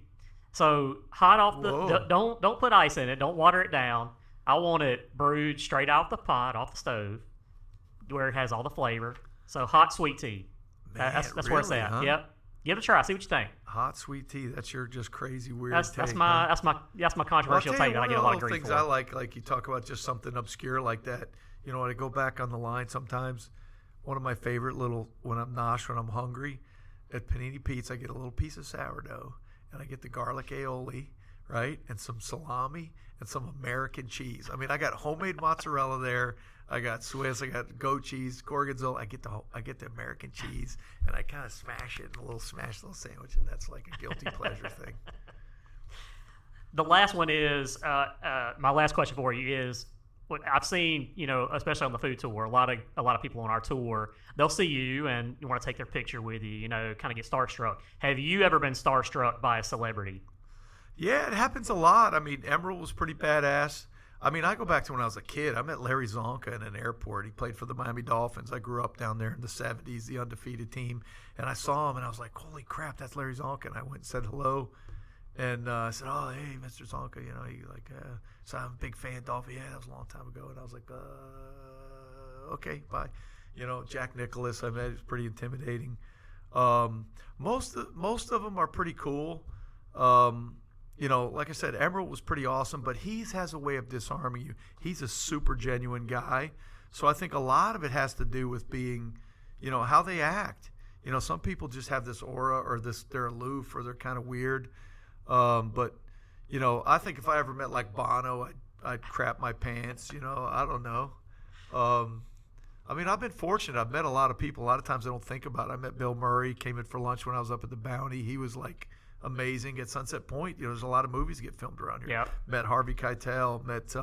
So hot off the don't put ice in it. Don't water it down. I want it brewed straight out the pot, off the stove, where it has all the flavor. So hot sweet tea. Man, that's where it's at. huh? Yep. Give it a try. See what you think. Hot sweet tea. That's your just crazy weird That's take. my controversial take that I get a lot of grief things for. I like you talk about just something obscure like that. When I go back on the line sometimes, one of my favorite when I'm hungry, at Panini Pete's, I get a little piece of sourdough, and I get the garlic aioli, right, and some salami and some American cheese. I mean, I got homemade mozzarella there. I got Swiss. I got goat cheese, gorgonzola. I get the American cheese, and I kind of smash it in a little sandwich, and that's like a guilty pleasure thing. The last one is my last question for you is what I've seen, especially on the food tour. A lot of people on our tour, they'll see you and you want to take their picture with you. Kind of get starstruck. Have you ever been starstruck by a celebrity? Yeah, it happens a lot. I mean, Emerald was pretty badass. I mean, I go back to when I was a kid. I met Larry Zonka in an airport. He played for the Miami Dolphins. I grew up down there in the 70s, the undefeated team. And I saw him, and I was like, holy crap, that's Larry Zonka. And I went and said hello. And I said, oh, hey, Mr. Zonka. So I'm a big fan, Dolphin. Yeah, that was a long time ago. And I was like, okay, bye. Jack Nicklaus I met. It's pretty intimidating. Most of them are pretty cool. Like I said, Emerald was pretty awesome, but he has a way of disarming you. He's a super genuine guy. So I think a lot of it has to do with being, how they act. Some people just have this aura or they're aloof or they're kind of weird. But I think if I ever met like Bono, I'd crap my pants, I don't know. I mean, I've been fortunate. I've met a lot of people. A lot of times I don't think about it. I met Bill Murray, came in for lunch when I was up at the Bounty. He was like amazing at Sunset Point. There's a lot of movies that get filmed around here. Yeah. Met Harvey Keitel. Met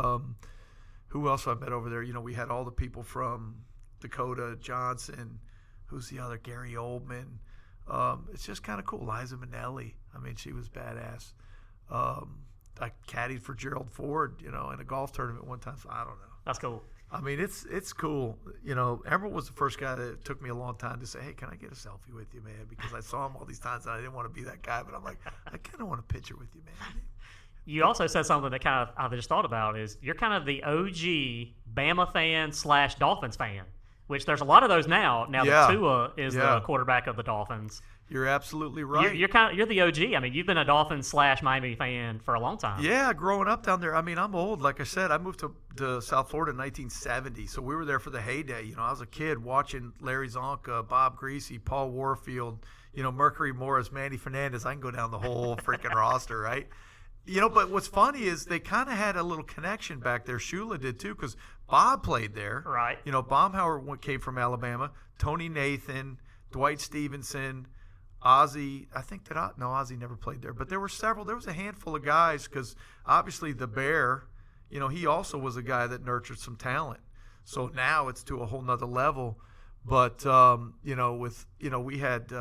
who else I met over there? We had all the people from Dakota Johnson. Who's the other? Gary Oldman. It's just kind of cool. Liza Minnelli. I mean, she was badass. I caddied for Gerald Ford, in a golf tournament one time. So I don't know. That's cool. I mean, it's cool. Emerald was the first guy that it took me a long time to say, hey, can I get a selfie with you, man? Because I saw him all these times and I didn't want to be that guy. But I'm like, I kind of want a picture with you, man. You also said something that kind of I just thought about is you're kind of the OG Bama fan / Dolphins fan, which there's a lot of those now. Now that Tua is the quarterback of the Dolphins. You're absolutely right. You're the OG. I mean, you've been a Dolphins / Miami fan for a long time. Yeah, growing up down there. I mean, I'm old. Like I said, I moved to South Florida in 1970, so we were there for the heyday. I was a kid watching Larry Zonka, Bob Greasy, Paul Warfield, Mercury Morris, Manny Fernandez. I can go down the whole freaking roster, right? But what's funny is they kind of had a little connection back there. Shula did too, because Bob played there. Right. Baumhauer came from Alabama. Tony Nathan, Dwight Stevenson, Ozzie. Ozzie never played there. But there were several. There was a handful of guys because obviously the Bear, he also was a guy that nurtured some talent. So now it's to a whole nother level. But, we had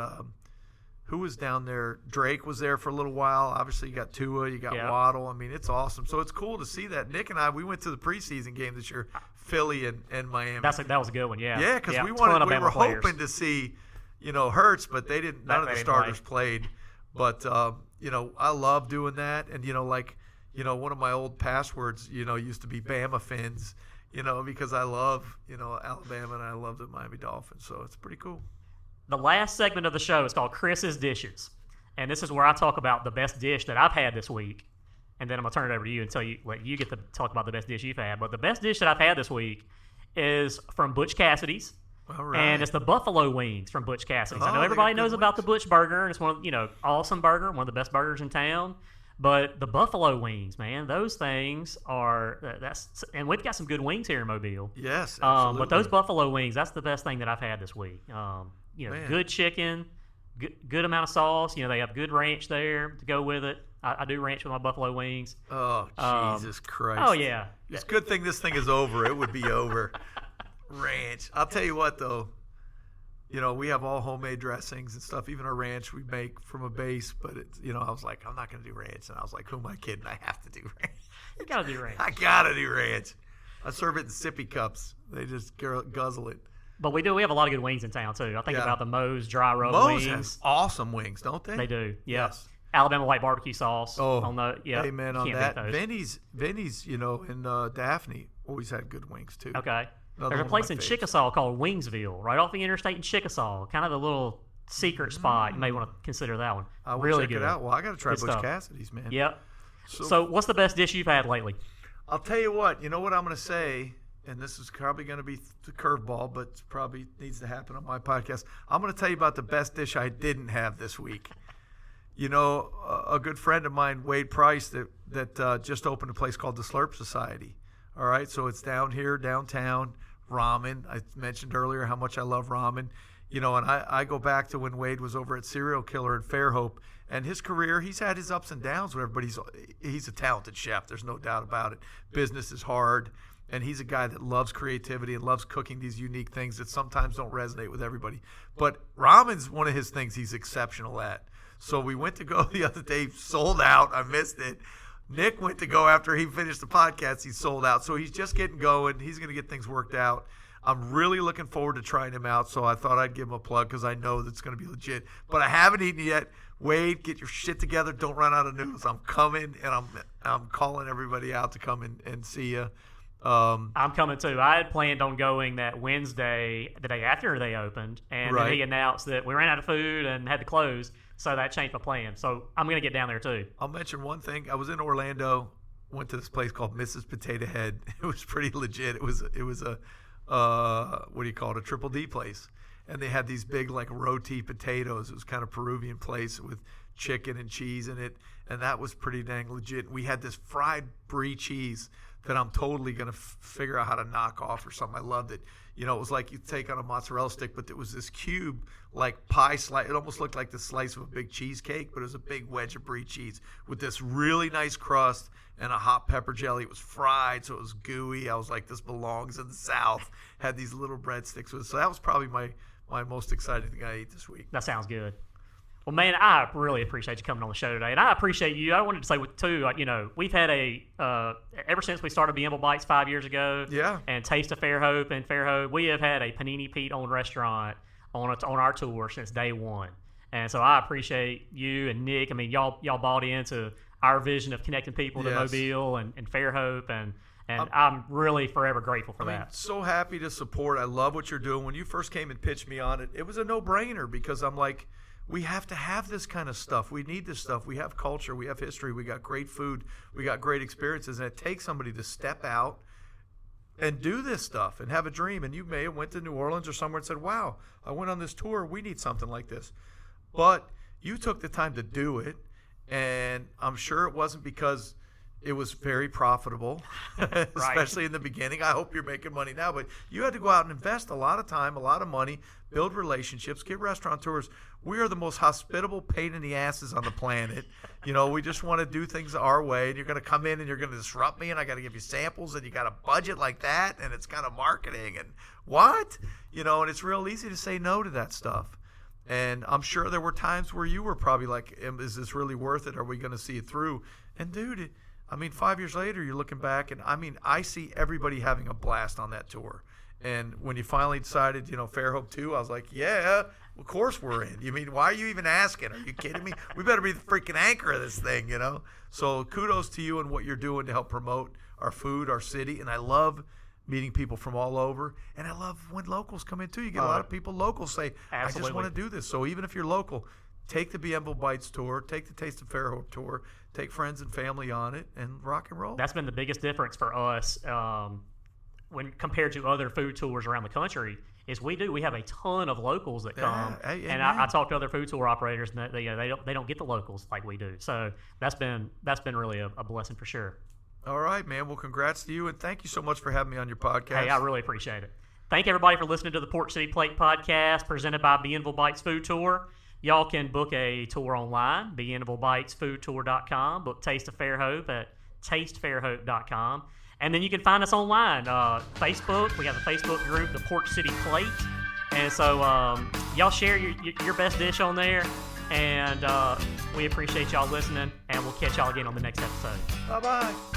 who was down there? Drake was there for a little while. Obviously, you got Tua, you got Waddle. I mean, it's awesome. So it's cool to see that. Nick and I, we went to the preseason game this year, Philly and Miami. That was a good one, yeah. Yeah, because we were hoping to see, Hurts, but they didn't. None of the starters played. But I love doing that, and one of my old passwords, used to be Bama Fins, because I love Alabama and I love the Miami Dolphins. So it's pretty cool. The last segment of the show is called Chris's Dishes. And this is where I talk about the best dish that I've had this week. And then I'm going to turn it over to you and let you get to talk about the best dish you've had. But the best dish that I've had this week is from Butch Cassidy's. All right. And it's the buffalo wings from Butch Cassidy's. I know everybody knows about the Butch Burger. And it's one of, awesome burger, one of the best burgers in town. But the buffalo wings, man, those things are and we've got some good wings here in Mobile. Yes, absolutely. But those buffalo wings, that's the best thing that I've had this week. good chicken, good amount of sauce. They have good ranch there to go with it. I do ranch with my buffalo wings. Oh, Jesus Christ. Oh, yeah. It's a good thing this thing is over. It would be over. Ranch. I'll tell you what, though. We have all homemade dressings and stuff. Even our ranch we make from a base. But, I was like, I'm not going to do ranch. And I was like, who am I kidding? I have to do ranch. You got to do ranch. I got to do ranch. I serve it in sippy cups. They just guzzle it. But we have a lot of good wings in town, too. I think about the Moe's dry rub Moe's wings. has awesome wings, don't they? They do, yes. Yes. Alabama white barbecue sauce. Oh, amen on that. Vinny's, and Daphne always had good wings, too. Okay. Another There's a place in Chickasaw called Wingsville, right off the interstate in Chickasaw. Kind of a little secret spot. You may want to consider that one. I will really check good. it out. Well, I got to try Good Butch stuff. Cassidy's, man. Yep. So what's the best dish you've had lately? I'll tell you what. You know what I'm going to say, and this is probably going to be the curveball, but it probably needs to happen on my podcast. I'm going to tell you about the best dish I didn't have this week. A good friend of mine, Wade Price, that just opened a place called the Slurp Society. All right, so it's down here, downtown. Ramen. I mentioned earlier how much I love ramen. And I go back to when Wade was over at Serial Killer in Fairhope, and his career, he's had his ups and downs, whatever, but he's a talented chef. There's no doubt about it. Business is hard, and he's a guy that loves creativity and loves cooking these unique things that sometimes don't resonate with everybody. But ramen's one of his things he's exceptional at. So we went to go the other day, sold out. I missed it. Nick went to go after he finished the podcast. He sold out. So he's just getting going. He's going to get things worked out. I'm really looking forward to trying him out, so I thought I'd give him a plug because I know that's going to be legit. But I haven't eaten yet. Wade, get your shit together. Don't run out of noodles. I'm coming, and I'm calling everybody out to come and see you. I'm coming too. I had planned on going that Wednesday, the day after they opened, and then he announced that we ran out of food and had to close, so that changed my plan. So I'm going to get down there too. I'll mention one thing. I was in Orlando, went to this place called Mrs. Potato Head. It was pretty legit. It was a what do you call it? A triple D place, and they had these big like roti potatoes. It was kind of Peruvian place with chicken and cheese in it, and that was pretty dang legit. We had this fried brie cheese that I'm totally going to figure out how to knock off or something. I loved it. It was like you take on a mozzarella stick, but it was this cube, like pie slice. It almost looked like the slice of a big cheesecake, but it was a big wedge of brie cheese with this really nice crust and a hot pepper jelly. It was fried, so it was gooey. I was like, this belongs in the South. Had these little breadsticks with it. So that was probably my most exciting thing I ate this week. That sounds good. Well, man, I really appreciate you coming on the show today, and I appreciate you. I wanted to say too, we've had ever since we started Bienville Bites 5 years ago, and Taste of Fairhope and Fairhope, we have had a Panini Pete owned restaurant on our tour since day one, and so I appreciate you and Nick. I mean, y'all bought into our vision of connecting people to Mobile and Fairhope, and I'm really forever grateful for that. So happy to support. I love what you're doing. When you first came and pitched me on it, it was a no-brainer because I'm like, we have to have this kind of stuff. We need this stuff. We have culture. We have history. We got great food. We got great experiences. And it takes somebody to step out and do this stuff and have a dream. And you may have went to New Orleans or somewhere and said, wow, I went on this tour. We need something like this. But you took the time to do it. And I'm sure it wasn't because it was very profitable, especially in the beginning. I hope you're making money now. But you had to go out and invest a lot of time, a lot of money, build relationships, get restaurateurs. We are the most hospitable pain in the asses on the planet. We just want to do things our way. And you're going to come in and you're going to disrupt me, and I got to give you samples, and you got a budget like that, and it's kind of marketing. And what? And it's real easy to say no to that stuff. And I'm sure there were times where you were probably like, is this really worth it? Are we going to see it through? And, dude, 5 years later, you're looking back, and I see everybody having a blast on that tour. And when you finally decided, Fairhope 2, I was like, yeah, of course we're in. Why are you even asking? Are you kidding me? We better be the freaking anchor of this thing, So kudos to you and what you're doing to help promote our food, our city. And I love meeting people from all over. And I love when locals come in, too. You get a lot of people locals say, absolutely. I just want to do this. So even if you're local, take the Bienville Bites tour, take the Taste of Fairhope tour, take friends and family on it, and rock and roll. That's been the biggest difference for us when compared to other food tours around the country. Is we have a ton of locals that come, and I talk to other food tour operators, and they don't get the locals like we do. So that's been really a blessing for sure. All right, man. Well, congrats to you, and thank you so much for having me on your podcast. Hey, I really appreciate it. Thank everybody for listening to the Port City Plate podcast presented by Bienville Bites Food Tour. Y'all can book a tour online, bienvillebitesfoodtour.com. Book Taste of Fairhope at tastefairhope.com. And then you can find us online. Facebook, we have a Facebook group, the Port City Plate. And so y'all share your best dish on there. And we appreciate y'all listening. And we'll catch y'all again on the next episode. Bye-bye.